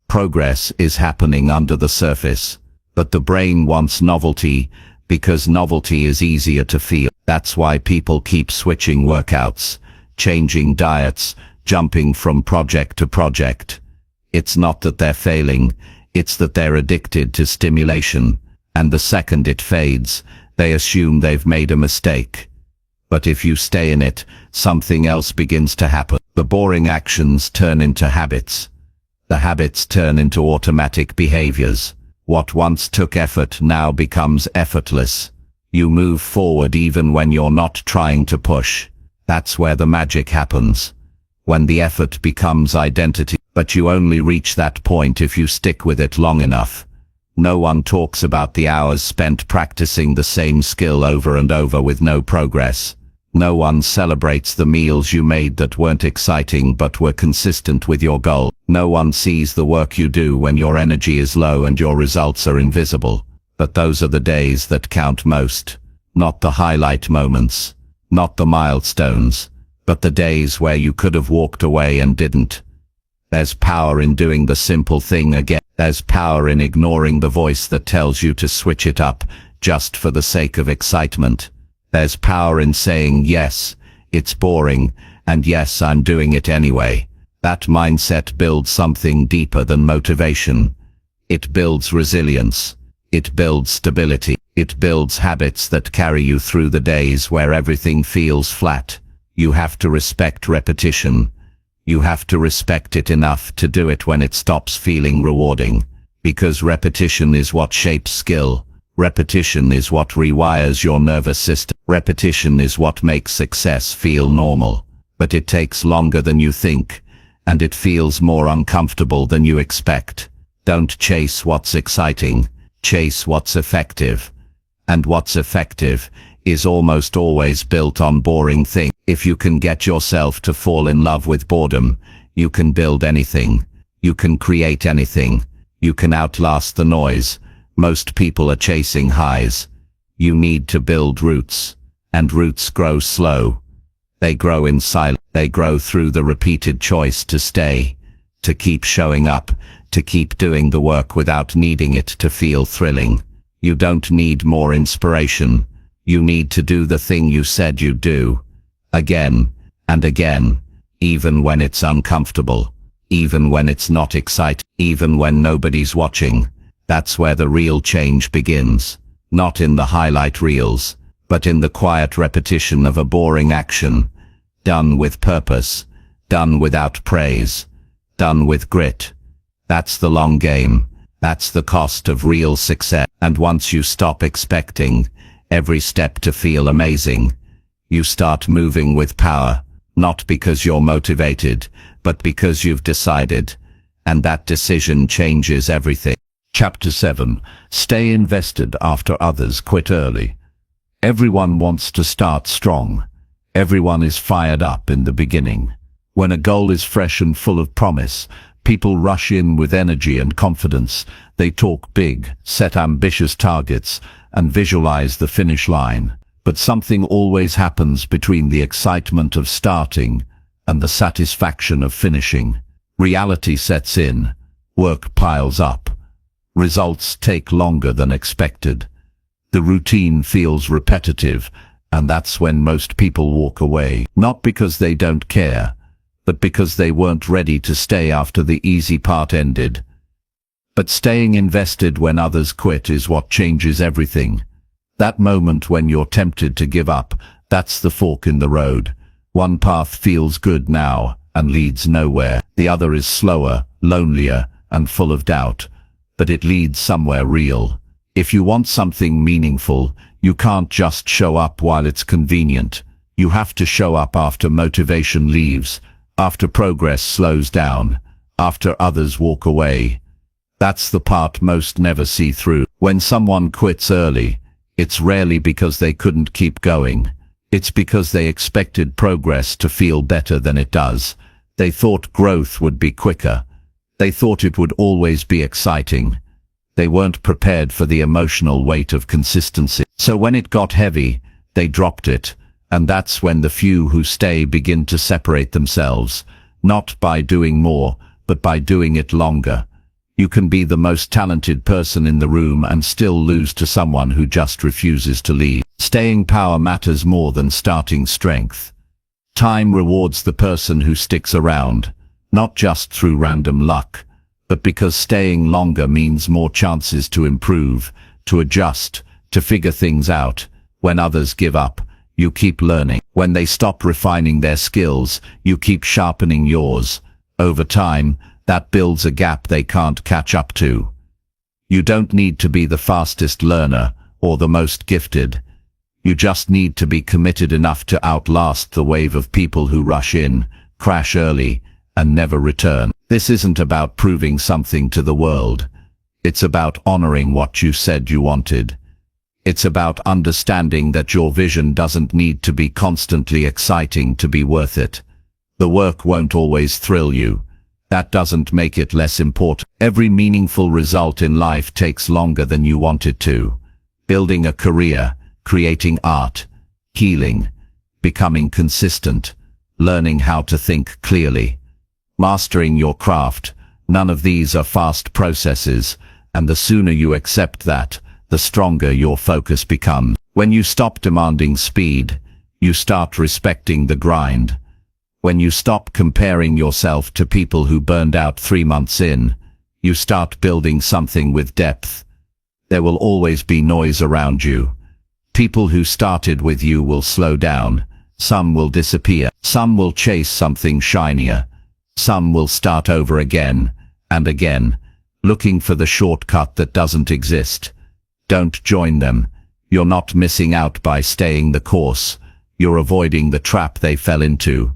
B: Progress is happening under the surface, but the brain wants novelty because novelty is easier to feel. That's why people keep switching workouts, changing diets, jumping from project to project. It's not that they're failing, It's that they're addicted to stimulation, and the second it fades, they assume they've made a mistake. But if you stay in it, something else begins to happen. The boring actions turn into habits. The habits turn into automatic behaviors. What once took effort now becomes effortless. You move forward even when you're not trying to push. That's where the magic happens. When the effort becomes identity. But you only reach that point if you stick with it long enough. No one talks about the hours spent practicing the same skill over and over with no progress. No one celebrates the meals you made that weren't exciting but were consistent with your goal. No one sees the work you do when your energy is low and your results are invisible. But those are the days that count most. Not the highlight moments. Not the milestones. But the days where you could have walked away and didn't. There's power in doing the simple thing again. There's power in ignoring the voice that tells you to switch it up, just for the sake of excitement. There's power in saying, yes, it's boring, and yes, I'm doing it anyway. That mindset builds something deeper than motivation. It builds resilience. It builds stability. It builds habits that carry you through the days where everything feels flat. You have to respect repetition. You have to respect it enough to do it when it stops feeling rewarding. Because repetition is what shapes skill. Repetition is what rewires your nervous system. Repetition is what makes success feel normal. But it takes longer than you think, and it feels more uncomfortable than you expect. Don't chase what's exciting. Chase what's effective. And what's effective is almost always built on boring things. If you can get yourself to fall in love with boredom, you can build anything. You can create anything. You can outlast the noise. Most people are chasing highs. You need to build roots. And roots grow slow. They grow in silence. They grow through the repeated choice to stay, to keep showing up, to keep doing the work without needing it to feel thrilling. You don't need more inspiration. You need to do the thing you said you'd do. Again and again. Even when it's uncomfortable. Even when it's not exciting. Even when nobody's watching. That's where the real change begins. Not in the highlight reels, but in the quiet repetition of a boring action. Done with purpose. Done without praise. Done with grit. That's the long game. That's the cost of real success. And once you stop expecting every step to feel amazing, you start moving with power. Not because you're motivated, but because you've decided. And that decision changes everything. Chapter 7. Stay invested after others quit early. Everyone wants to start strong. Everyone is fired up in the beginning. When a goal is fresh and full of promise, people rush in with energy and confidence. They talk big, set ambitious targets, and visualize the finish line. But something always happens between the excitement of starting and the satisfaction of finishing. Reality sets in. Work piles up. Results take longer than expected. The routine feels repetitive, and that's when most people walk away. Not because they don't care, but because they weren't ready to stay after the easy part ended. But staying invested when others quit is what changes everything. That moment when you're tempted to give up, that's the fork in the road. One path feels good now and leads nowhere. The other is slower, lonelier, and full of doubt. But it leads somewhere real. If you want something meaningful, you can't just show up while it's convenient. You have to show up after motivation leaves, after progress slows down, after others walk away. That's the part most never see through. When someone quits early, it's rarely because they couldn't keep going. It's because they expected progress to feel better than it does. They thought growth would be quicker. They thought it would always be exciting. They weren't prepared for the emotional weight of consistency. So when it got heavy, they dropped it. And that's when the few who stay begin to separate themselves, not by doing more, but by doing it longer. You can be the most talented person in the room and still lose to someone who just refuses to leave. Staying power matters more than starting strength. Time rewards the person who sticks around, not just through random luck, but because staying longer means more chances to improve, to adjust, to figure things out. When others give up, you keep learning. When they stop refining their skills, you keep sharpening yours. Over time, that builds a gap they can't catch up to. You don't need to be the fastest learner or the most gifted. You just need to be committed enough to outlast the wave of people who rush in, crash early, and never return. This isn't about proving something to the world. It's about honoring what you said you wanted. It's about understanding that your vision doesn't need to be constantly exciting to be worth it. The work won't always thrill you. That doesn't make it less important. Every meaningful result in life takes longer than you want it to. Building a career, creating art, healing, becoming consistent, learning how to think clearly, mastering your craft. None of these are fast processes, and the sooner you accept that, the stronger your focus becomes. When you stop demanding speed, you start respecting the grind. When you stop comparing yourself to people who burned out 3 months in, you start building something with depth. There will always be noise around you. People who started with you will slow down. Some will disappear. Some will chase something shinier. Some will start over again and again, looking for the shortcut that doesn't exist. Don't join them. You're not missing out by staying the course. You're avoiding the trap they fell into.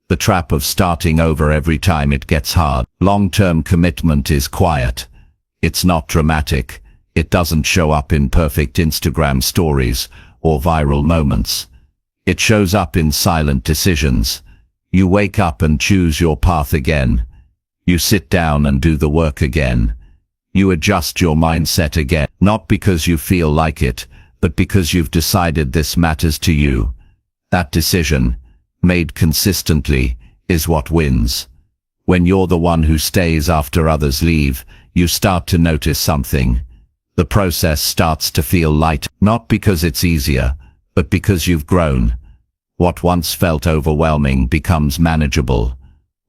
B: The trap of starting over every time it gets hard. Long-term commitment is quiet. It's not dramatic. It doesn't show up in perfect Instagram stories or viral moments. It shows up in silent decisions. You wake up and choose your path again. You sit down and do the work again. You adjust your mindset again, not because you feel like it, but because you've decided this matters to you. That decision, made consistently, is what wins. When you're the one who stays after others leave, you start to notice something. The process starts to feel light, not because it's easier, but because you've grown. What once felt overwhelming becomes manageable.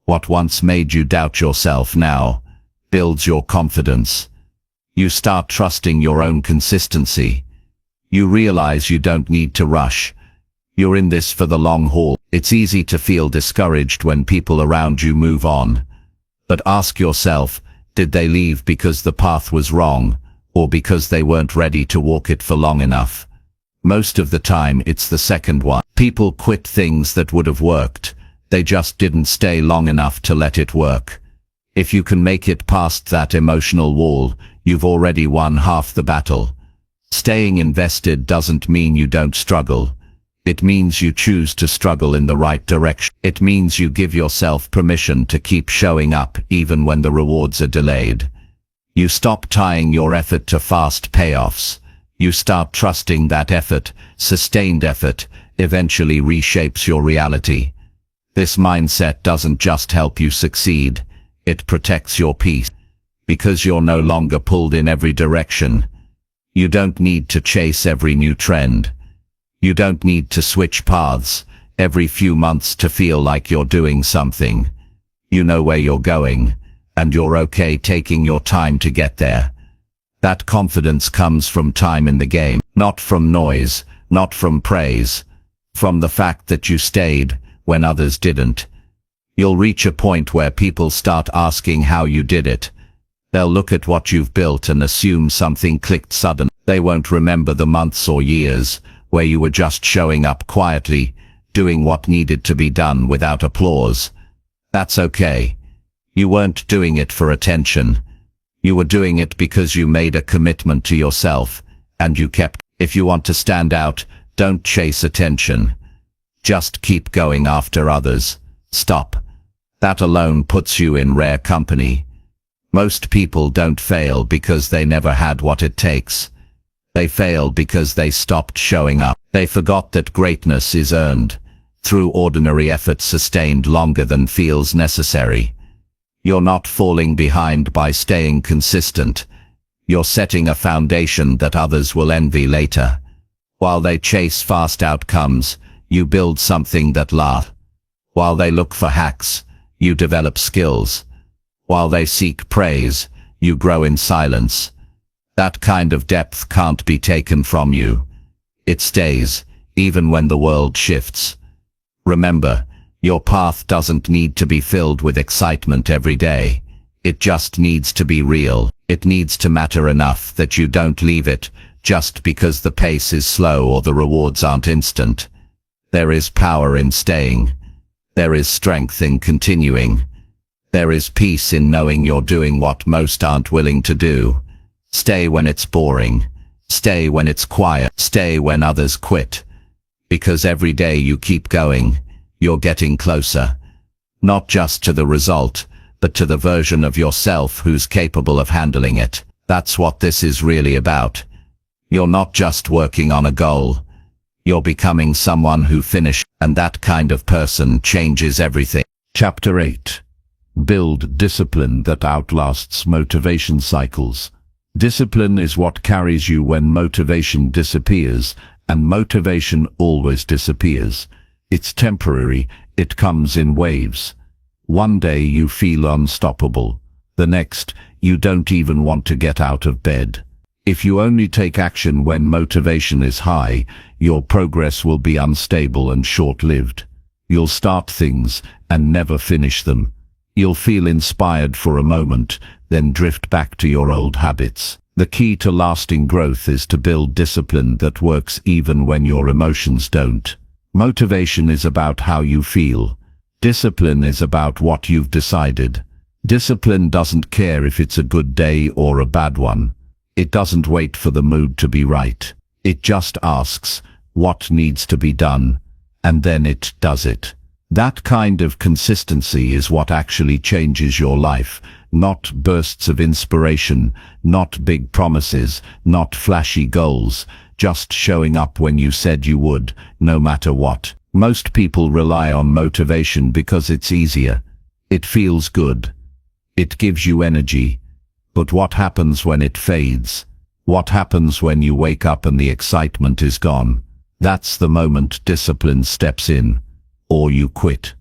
B: What once made you doubt yourself now builds your confidence. You start trusting your own consistency. You realize you don't need to rush. You're in this for the long haul. It's easy to feel discouraged when people around you move on. But ask yourself, did they leave because the path was wrong, or because they weren't ready to walk it for long enough? Most of the time it's the second one. People quit things that would have worked. They just didn't stay long enough to let it work. If you can make it past that emotional wall, you've already won half the battle. Staying invested doesn't mean you don't struggle. It means you choose to struggle in the right direction. It means you give yourself permission to keep showing up even when the rewards are delayed. You stop tying your effort to fast payoffs. You start trusting that effort, sustained effort, eventually reshapes your reality. This mindset doesn't just help you succeed. It protects your peace. Because you're no longer pulled in every direction. You don't need to chase every new trend. You don't need to switch paths every few months to feel like you're doing something. You know where you're going, and you're okay taking your time to get there. That confidence comes from time in the game, not from noise, not from praise, from the fact that you stayed when others didn't. You'll reach a point where people start asking how you did it. They'll look at what you've built and assume something clicked suddenly. They won't remember the months or years where you were just showing up quietly, doing what needed to be done without applause. That's okay. You weren't doing it for attention. You were doing it because you made a commitment to yourself, and you kept. If you want to stand out, don't chase attention. Just keep going after others. Stop. That alone puts you in rare company. Most people don't fail because they never had what it takes. They fail because they stopped showing up. They forgot that greatness is earned through ordinary effort sustained longer than feels necessary. You're not falling behind by staying consistent. You're setting a foundation that others will envy later. While they chase fast outcomes, you build something that lasts. While they look for hacks, you develop skills. While they seek praise, you grow in silence. That kind of depth can't be taken from you. It stays, even when the world shifts. Remember, your path doesn't need to be filled with excitement every day. It just needs to be real. It needs to matter enough that you don't leave it just because the pace is slow or the rewards aren't instant. There is power in staying. There is strength in continuing. There is peace in knowing you're doing what most aren't willing to do. Stay when it's boring. Stay when it's quiet. Stay when others quit. Because every day you keep going, you're getting closer. Not just to the result, but to the version of yourself who's capable of handling it. That's what this is really about. You're not just working on a goal. You're becoming someone who finished, and that kind of person changes everything.
A: Chapter 8. Build discipline that outlasts motivation cycles. Discipline is what carries you when motivation disappears, and motivation always disappears. It's temporary, it comes in waves. One day you feel unstoppable. The next, you don't even want to get out of bed. If you only take action when motivation is high, your progress will be unstable and short-lived. You'll start things and never finish them. You'll feel inspired for a moment, then drift back to your old habits. The key to lasting growth is to build discipline that works even when your emotions don't. Motivation is about how you feel. Discipline is about what you've decided. Discipline doesn't care if it's a good day or a bad one. It doesn't wait for the mood to be right. It just asks, what needs to be done? And then it does it. That kind of consistency is what actually changes your life. Not bursts of inspiration, not big promises, not flashy goals, just showing up when you said you would, no matter what. Most people rely on motivation because it's easier. It feels good. It gives you energy. But what happens when it fades? What happens when you wake up and the excitement is gone? That's the moment discipline steps in. Or you quit.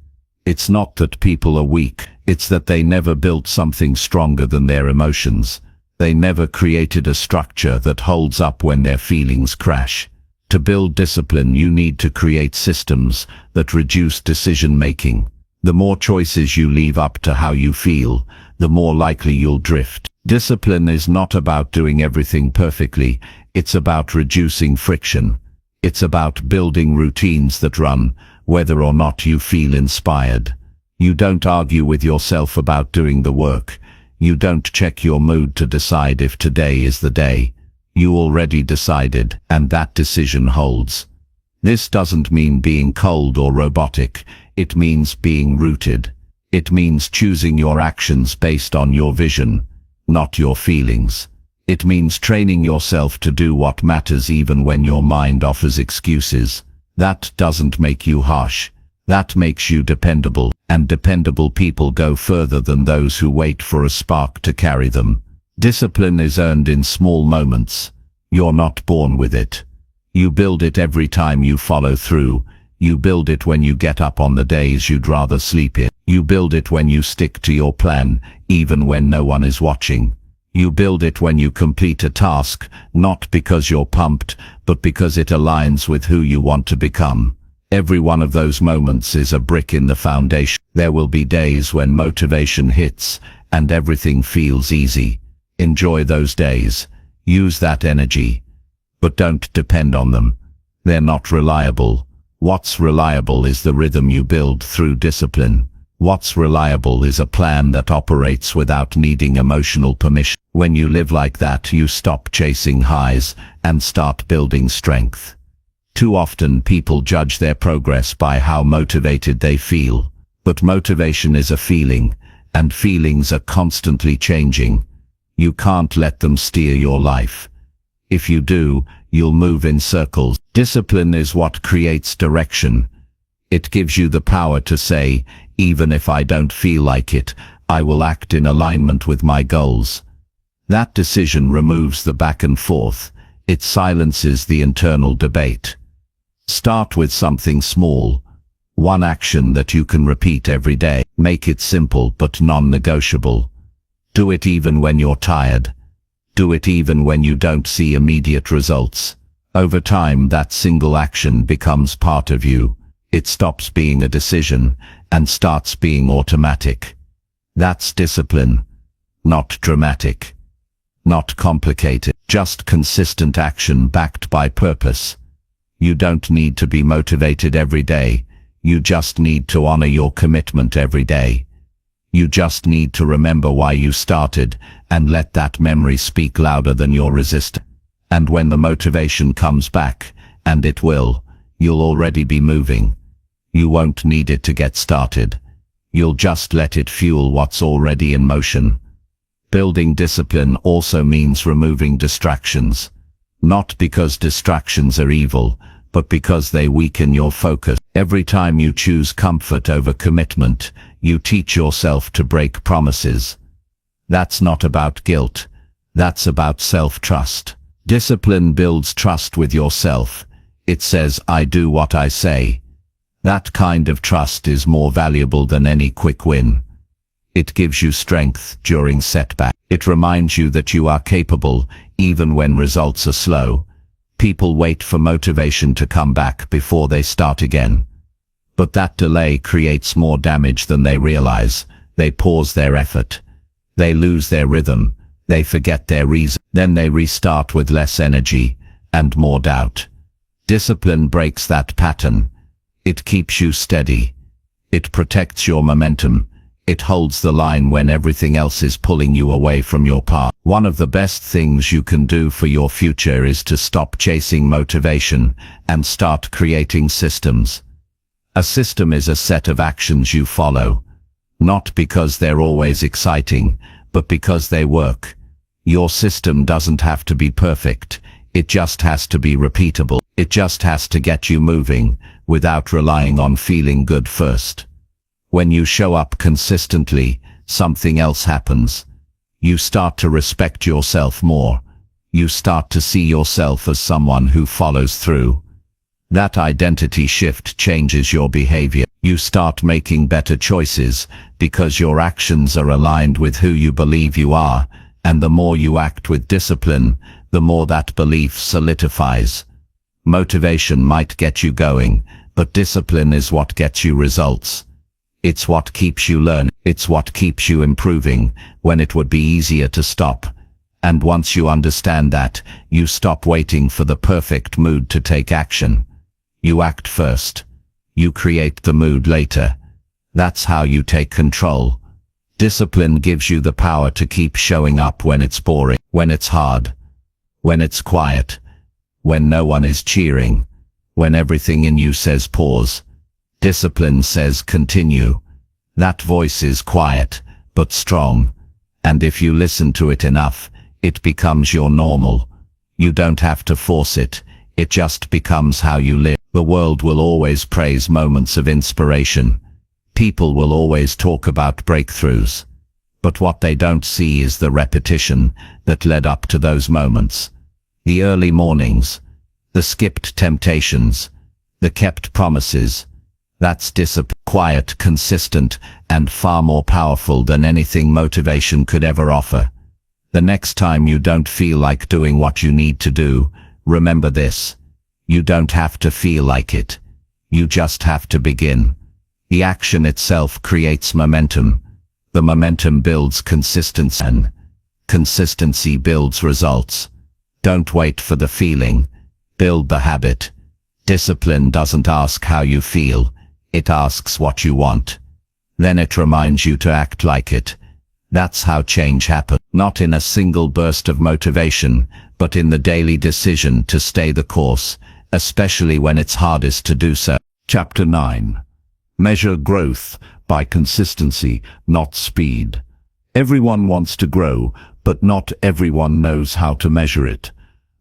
A: It's not that people are weak, it's that they never built something stronger than their emotions. They never created a structure that holds up when their feelings crash. To build discipline, you need to create systems that reduce decision-making. The more choices you leave up to how you feel, the more likely you'll drift. Discipline is not about doing everything perfectly, it's about reducing friction. It's about building routines that run, whether or not you feel inspired. You don't argue with yourself about doing the work. You don't check your mood to decide if today is the day. You already decided, and that decision holds. This doesn't mean being cold or robotic, it means being rooted. It means choosing your actions based on your vision, not your feelings. It means training yourself to do what matters even when your mind offers excuses. That doesn't make you harsh. That makes you dependable, and dependable people go further than those who wait for a spark to carry them. Discipline is earned in small moments. You're not born with it. You build it every time you follow through. You build it when you get up on the days you'd rather sleep in. You build it when you stick to your plan, even when no one is watching. You build it when you complete a task, not because you're pumped, but because it aligns with who you want to become. Every one of those moments is a brick in the foundation. There will be days when motivation hits, and everything feels easy. Enjoy those days. Use that energy. But don't depend on them. They're not reliable. What's reliable is the rhythm you build through discipline. What's reliable is a plan that operates without needing emotional permission. When you live like that, you stop chasing highs and start building strength. Too often people judge their progress by how motivated they feel. But motivation is a feeling, and feelings are constantly changing. You can't let them steer your life. If you do, you'll move in circles. Discipline is what creates direction. It gives you the power to say, even if I don't feel like it, I will act in alignment with my goals. That decision removes the back and forth. It silences the internal debate. Start with something small. One action that you can repeat every day. Make it simple but non-negotiable.
B: Do it even when you're tired. Do it even when you don't see immediate results. Over time, that single action becomes part of you. It stops being a decision and starts being automatic. That's discipline. Not dramatic. Not complicated. Just consistent action backed by purpose. You don't need to be motivated every day. You just need to honor your commitment every day. You just need to remember why you started and let that memory speak louder than your resistance. And when the motivation comes back, and it will, you'll already be moving. You won't need it to get started. You'll just let it fuel what's already in motion. Building discipline also means removing distractions. Not because distractions are evil, but because they weaken your focus. Every time you choose comfort over commitment, you teach yourself to break promises. That's not about guilt. That's about self-trust. Discipline builds trust with yourself. It says, I do what I say. That kind of trust is more valuable than any quick win. It gives you strength during setbacks. It reminds you that you are capable, even when results are slow. People wait for motivation to come back before they start again. But that delay creates more damage than they realize. They pause their effort. They lose their rhythm. They forget their reason. Then they restart with less energy and more doubt. Discipline breaks that pattern. It keeps you steady. It protects your momentum. It holds the line when everything else is pulling you away from your path. One of the best things you can do for your future is to stop chasing motivation and start creating systems. A system is a set of actions you follow, not because they're always exciting, but because they work. Your system doesn't have to be perfect. It just has to be repeatable. It just has to get you moving without relying on feeling good first. When you show up consistently, something else happens. You start to respect yourself more. You start to see yourself as someone who follows through. That identity shift changes your behavior. You start making better choices because your actions are aligned with who you believe you are, and the more you act with discipline, the more that belief solidifies. Motivation might get you going, but discipline is what gets you results. It's what keeps you learning. It's what keeps you improving when it would be easier to stop. And once you understand that, you stop waiting for the perfect mood to take action. You act first. You create the mood later. That's how you take control. Discipline gives you the power to keep showing up when it's boring, when it's hard, when it's quiet, when no one is cheering, when everything in you says pause. Discipline says continue. That voice is quiet, but strong. And if you listen to it enough, it becomes your normal. You don't have to force it. It just becomes how you live. The world will always praise moments of inspiration. People will always talk about breakthroughs. But what they don't see is the repetition that led up to those moments. The early mornings, the skipped temptations, the kept promises. That's discipline. Quiet, consistent, and far more powerful than anything motivation could ever offer. The next time you don't feel like doing what you need to do, remember this. You don't have to feel like it. You just have to begin. The action itself creates momentum. The momentum builds consistency, and consistency builds results. Don't wait for the feeling. Build the habit. Discipline doesn't ask how you feel. It asks what you want. Then it reminds you to act like it. That's how change happens. Not in a single burst of motivation, but in the daily decision to stay the course, especially when it's hardest to do so.
A: Chapter 9. Measure growth by consistency, not speed. Everyone wants to grow, but not everyone knows how to measure it.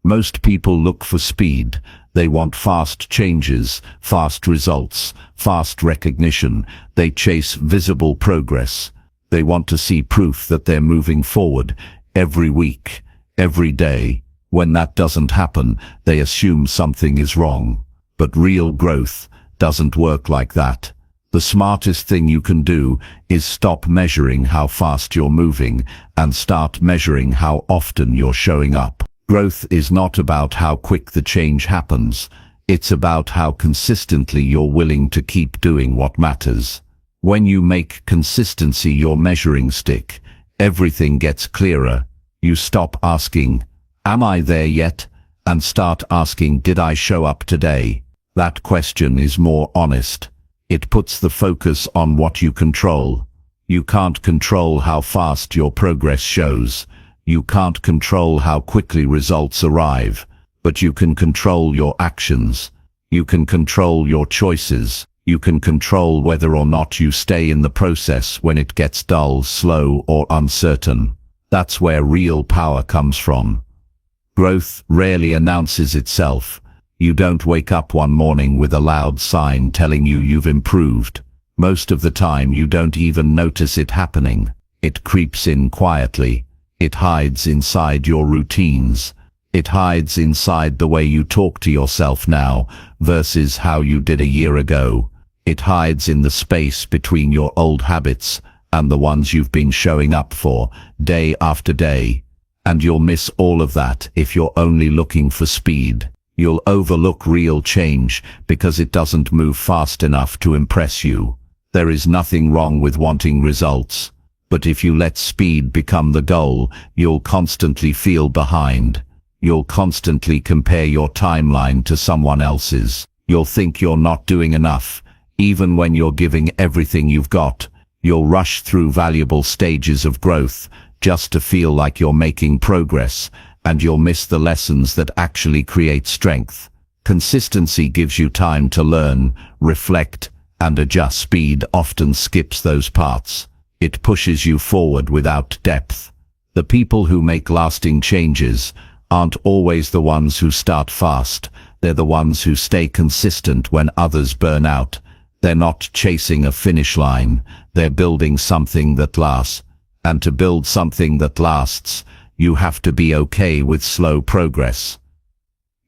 A: Most people look for speed. They want fast changes, fast results, fast recognition. They chase visible progress. They want to see proof that they're moving forward every week, every day. When that doesn't happen, they assume something is wrong. But real growth doesn't work like that.
B: The smartest thing you can do is stop measuring how fast you're moving and start measuring how often you're showing up. Growth is not about how quick the change happens. It's about how consistently you're willing to keep doing what matters. When you make consistency your measuring stick, everything gets clearer. You stop asking, "Am I there yet?" and start asking, "Did I show up today?" That question is more honest. It puts the focus on what you control. You can't control how fast your progress shows. You can't control how quickly results arrive. But you can control your actions. You can control your choices. You can control whether or not you stay in the process when it gets dull, slow, or uncertain. That's where real power comes from. Growth rarely announces itself. You don't wake up one morning with a loud sign telling you you've improved. Most of the time you don't even notice it happening. It creeps in quietly. It hides inside your routines. It hides inside the way you talk to yourself now versus how you did a year ago. It hides in the space between your old habits and the ones you've been showing up for, day after day. And you'll miss all of that if you're only looking for speed. You'll overlook real change because it doesn't move fast enough to impress you. There is nothing wrong with wanting results, but if you let speed become the goal, you'll constantly feel behind. You'll constantly compare your timeline to someone else's. You'll think you're not doing enough, even when you're giving everything you've got. You'll rush through valuable stages of growth just to feel like you're making progress, and you'll miss the lessons that actually create strength. Consistency gives you time to learn, reflect, and adjust. Speed often skips those parts. It pushes you forward without depth. The people who make lasting changes aren't always the ones who start fast. They're the ones who stay consistent when others burn out. They're not chasing a finish line. They're building something that lasts. And to build something that lasts, you have to be okay with slow progress.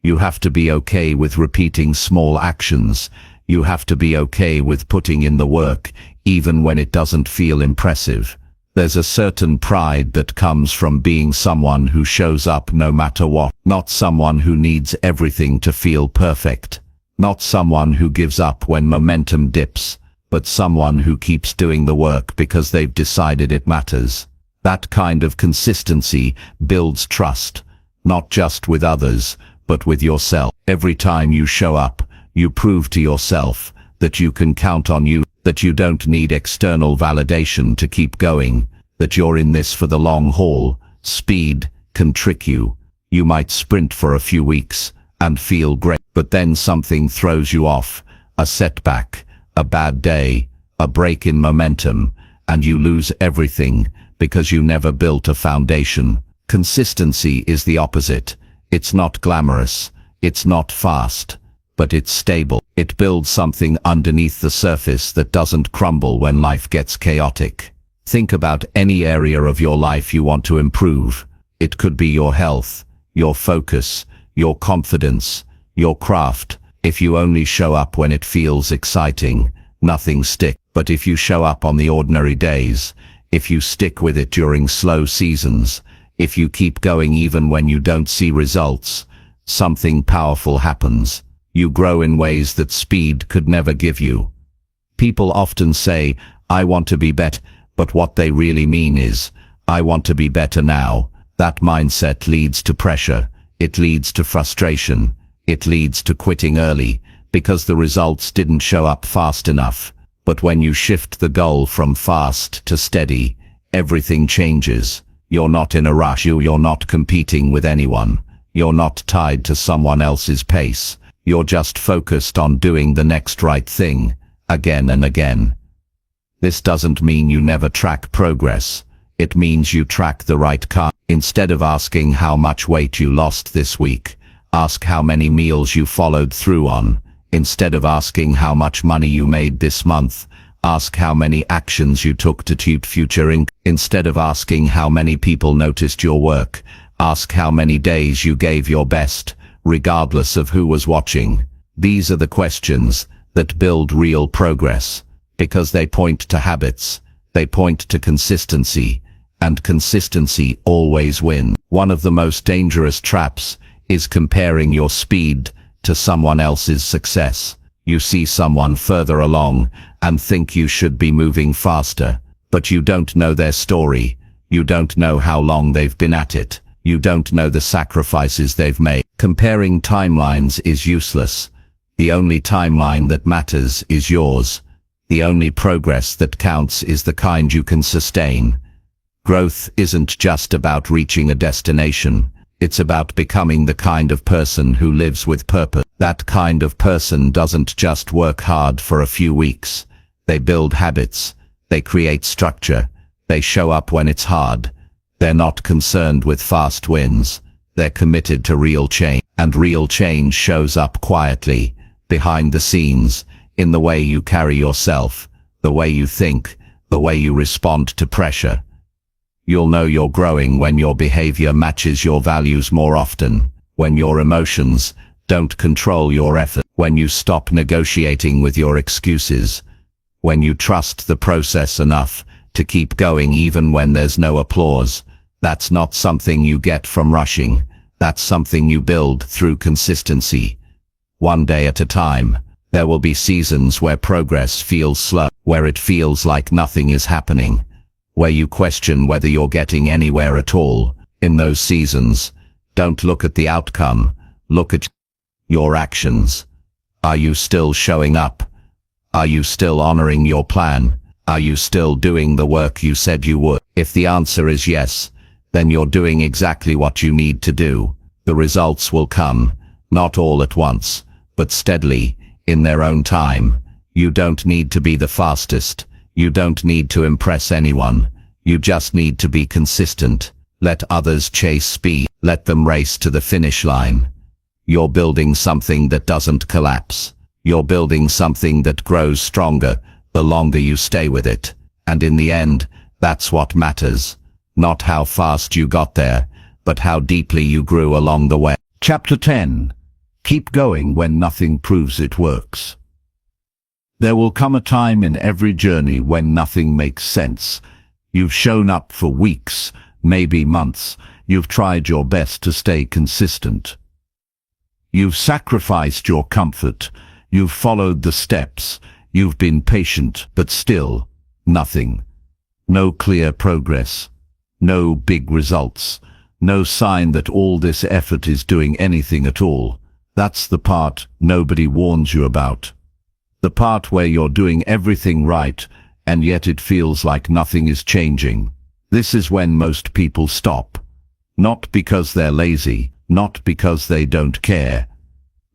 B: You have to be okay with repeating small actions. You have to be okay with putting in the work, even when it doesn't feel impressive. There's a certain pride that comes from being someone who shows up no matter what. Not someone who needs everything to feel perfect. Not someone who gives up when momentum dips, but someone who keeps doing the work because they've decided it matters. That kind of consistency builds trust, not just with others, but with yourself. Every time you show up, you prove to yourself that you can count on you, that you don't need external validation to keep going, that you're in this for the long haul. Speed can trick you. You might sprint for a few weeks and feel great, but then something throws you off, a setback, a bad day, a break in momentum, and you lose everything because you never built a foundation. Consistency is the opposite. It's not glamorous, it's not fast, but it's stable. It builds something underneath the surface that doesn't crumble when life gets chaotic. Think about any area of your life you want to improve. It could be your health, your focus, your confidence, your craft. If you only show up when it feels exciting, nothing sticks. But if you show up on the ordinary days, if you stick with it during slow seasons, if you keep going even when you don't see results, something powerful happens. You grow in ways that speed could never give you. People often say, "I want to be better," but what they really mean is, "I want to be better now." That mindset leads to pressure. It leads to frustration. It leads to quitting early, because the results didn't show up fast enough. But when you shift the goal from fast to steady, everything changes. You're not in a rush. You're not competing with anyone. You're not tied to someone else's pace. You're just focused on doing the next right thing, again and again. This doesn't mean you never track progress. It means you track the right kind. Instead of asking how much weight you lost this week, ask how many meals you followed through on. Instead of asking how much money you made this month, ask how many actions you took to keep future income. Instead of asking how many people noticed your work, ask how many days you gave your best, regardless of who was watching. These are the questions that build real progress. Because they point to habits, they point to consistency, and consistency always wins. One of the most dangerous traps is comparing your speed to someone else's success. You see someone further along and think you should be moving faster, but you don't know their story. You don't know how long they've been at it. You don't know the sacrifices they've made. Comparing timelines is useless. The only timeline that matters is yours. The only progress that counts is the kind you can sustain. Growth isn't just about reaching a destination. It's about becoming the kind of person who lives with purpose. That kind of person doesn't just work hard for a few weeks. They build habits. They create structure. They show up when it's hard. They're not concerned with fast wins. They're committed to real change. And real change shows up quietly, behind the scenes, in the way you carry yourself, the way you think, the way you respond to pressure. You'll know you're growing when your behavior matches your values more often, when your emotions don't control your effort, when you stop negotiating with your excuses, when you trust the process enough to keep going even when there's no applause. That's not something you get from rushing. That's something you build through consistency. One day at a time. There will be seasons where progress feels slow, where it feels like nothing is happening, where you question whether you're getting anywhere at all. In those seasons, don't look at the outcome, look at your actions. Are you still showing up? Are you still honoring your plan? Are you still doing the work you said you would? If the answer is yes, then you're doing exactly what you need to do. The results will come, not all at once, but steadily, in their own time. You don't need to be the fastest. You don't need to impress anyone. You just need to be consistent. Let others chase speed. Let them race to the finish line. You're building something that doesn't collapse. You're building something that grows stronger the longer you stay with it. And in the end, that's what matters. Not how fast you got there, but how deeply you grew along the way. Chapter 10. Keep going when nothing proves it works. There will come a time in every journey when nothing makes sense. You've shown up for weeks, maybe months. You've tried your best to stay consistent. You've sacrificed your comfort. You've followed the steps. You've been patient, but still, nothing. No clear progress. No big results. No sign that all this effort is doing anything at all. That's the part nobody warns you about. The part where you're doing everything right, and yet it feels like nothing is changing. This is when most people stop. Not because they're lazy, not because they don't care,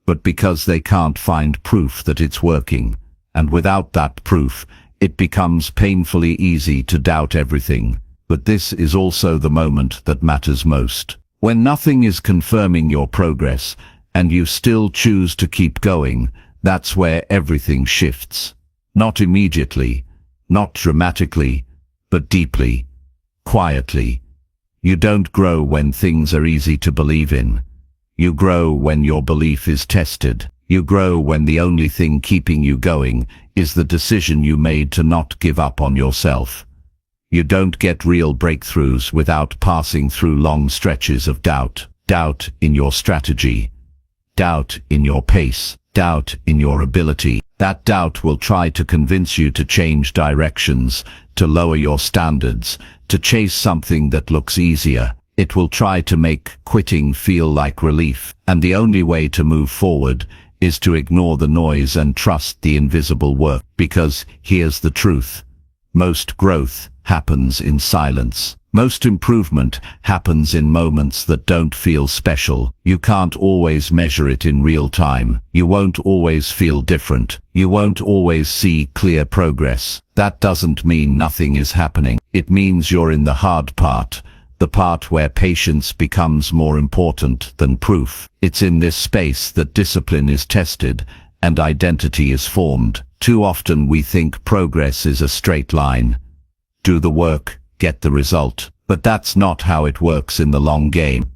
B: but because they can't find proof that it's working. And without that proof, it becomes painfully easy to doubt everything. But this is also the moment that matters most. When nothing is confirming your progress, and you still choose to keep going, that's where everything shifts. Not immediately, not dramatically, but deeply, quietly. You don't grow when things are easy to believe in. You grow when your belief is tested. You grow when the only thing keeping you going is the decision you made to not give up on yourself. You don't get real breakthroughs without passing through long stretches of doubt. Doubt in your strategy. Doubt in your pace. Doubt in your ability. That doubt will try to convince you to change directions, to lower your standards, to chase something that looks easier. It will try to make quitting feel like relief. And the only way to move forward is to ignore the noise and trust the invisible work. Because here's the truth. Most growth happens in silence. Most improvement happens in moments that don't feel special. You can't always measure it in real time. You won't always feel different. You won't always see clear progress. That doesn't mean nothing is happening. It means you're in the hard part, the part where patience becomes more important than proof. It's in this space that discipline is tested and identity is formed. Too often we think progress is a straight line. Do the work, get the result. But that's not how it works in the long game.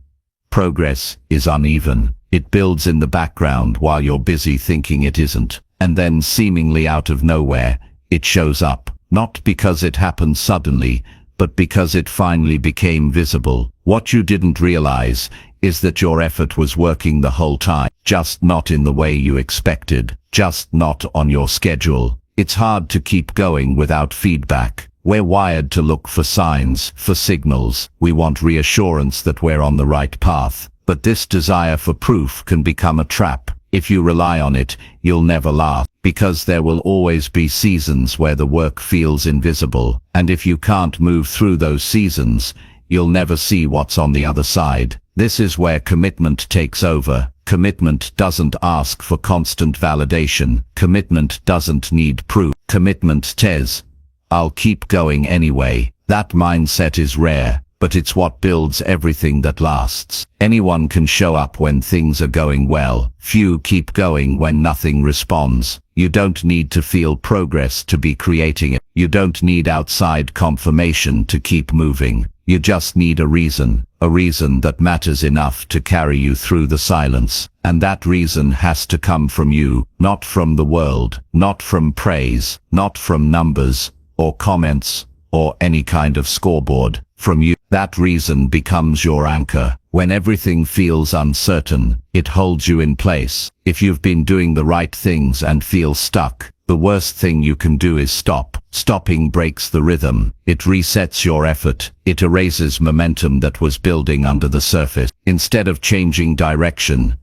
B: Progress is uneven. It builds in the background while you're busy thinking it isn't. And then seemingly out of nowhere, it shows up, not because it happened suddenly, but because it finally became visible. What you didn't realize is that your effort was working the whole time, just not in the way you expected, just not on your schedule. It's hard to keep going without feedback. We're wired to look for signs, for signals. We want reassurance that we're on the right path. But this desire for proof can become a trap. If you rely on it, you'll never last, because there will always be seasons where the work feels invisible. And if you can't move through those seasons, you'll never see what's on the other side. This is where commitment takes over. Commitment doesn't ask for constant validation. Commitment doesn't need proof. Commitment says, I'll keep going anyway. That mindset is rare, but it's what builds everything that lasts. Anyone can show up when things are going well. Few keep going when nothing responds. You don't need to feel progress to be creating it. You don't need outside confirmation to keep moving. You just need a reason that matters enough to carry you through the silence. And that reason has to come from you, not from the world, not from praise, not from numbers, or comments, or any kind of scoreboard. From you, that reason becomes your anchor. When everything feels uncertain, it holds you in place. If you've been doing the right things and feel stuck, the worst thing you can do is stop. Stopping breaks the rhythm. It resets your effort. It erases momentum that was building under the surface. Instead of changing direction,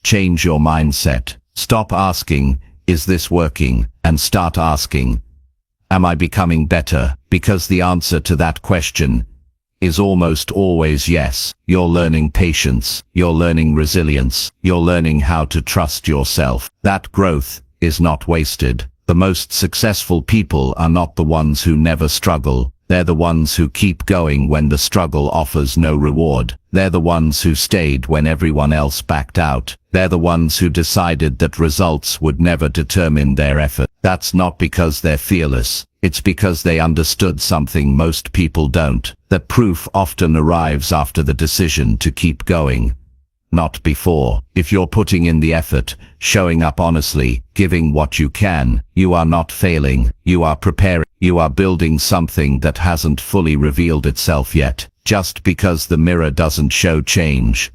B: change your mindset. Stop asking, is this working? And start asking, am I becoming better? Because the answer to that question is almost always yes. You're learning patience. You're learning resilience. You're learning how to trust yourself. That growth is not wasted. The most successful people are not the ones who never struggle. They're the ones who keep going when the struggle offers no reward. They're the ones who stayed when everyone else backed out. They're the ones who decided that results would never determine their effort. That's not because they're fearless. It's because they understood something most people don't. That proof often arrives after the decision to keep going, not before. If you're putting in the effort, showing up honestly, giving what you can, you are not failing. You are preparing. You are building something that hasn't fully revealed itself yet. Just because the mirror doesn't show change,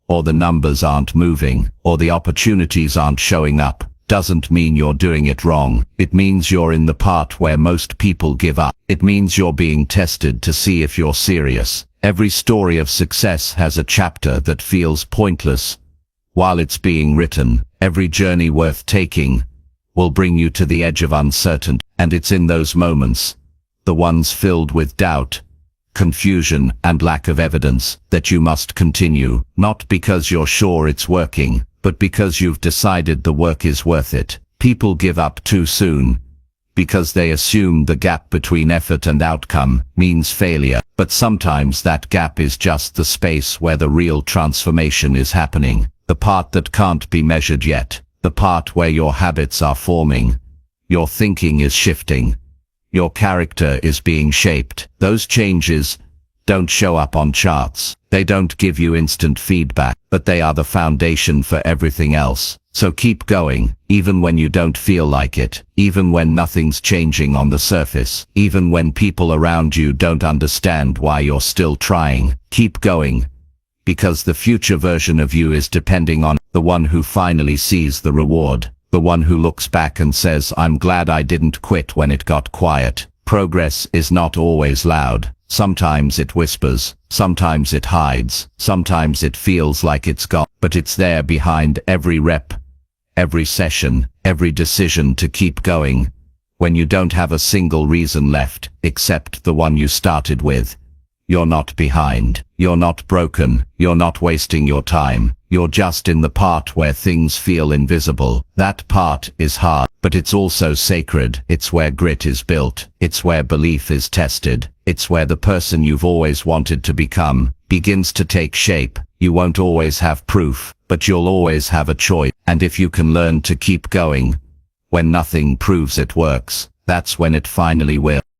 B: or the numbers aren't moving, or the opportunities aren't showing up, doesn't mean you're doing it wrong. It means you're in the part where most people give up. It means you're being tested to see if you're serious. Every story of success has a chapter that feels pointless while it's being written. Every journey worth taking will bring you to the edge of uncertainty. And it's in those moments, the ones filled with doubt, confusion, and lack of evidence, that you must continue. Not because you're sure it's working, but because you've decided the work is worth it. People give up too soon because they assume the gap between effort and outcome means failure. But sometimes that gap is just the space where the real transformation is happening. The part that can't be measured yet. The part where your habits are forming. Your thinking is shifting. Your character is being shaped. Those changes don't show up on charts. They don't give you instant feedback, but they are the foundation for everything else. So keep going, even when you don't feel like it, even when nothing's changing on the surface, even when people around you don't understand why you're still trying. Keep going, because the future version of you is depending on the one who finally sees the reward, the one who looks back and says, I'm glad I didn't quit when it got quiet. Progress is not always loud. Sometimes it whispers, sometimes it hides, sometimes it feels like it's gone, but it's there behind every rep, every session, every decision to keep going. When you don't have a single reason left, except the one you started with, you're not behind, you're not broken, you're not wasting your time, you're just in the part where things feel invisible. That part is hard, but it's also sacred. It's where grit is built, it's where belief is tested, it's where the person you've always wanted to become begins to take shape. You won't always have proof, but you'll always have a choice. And if you can learn to keep going when nothing proves it works, that's when it finally will.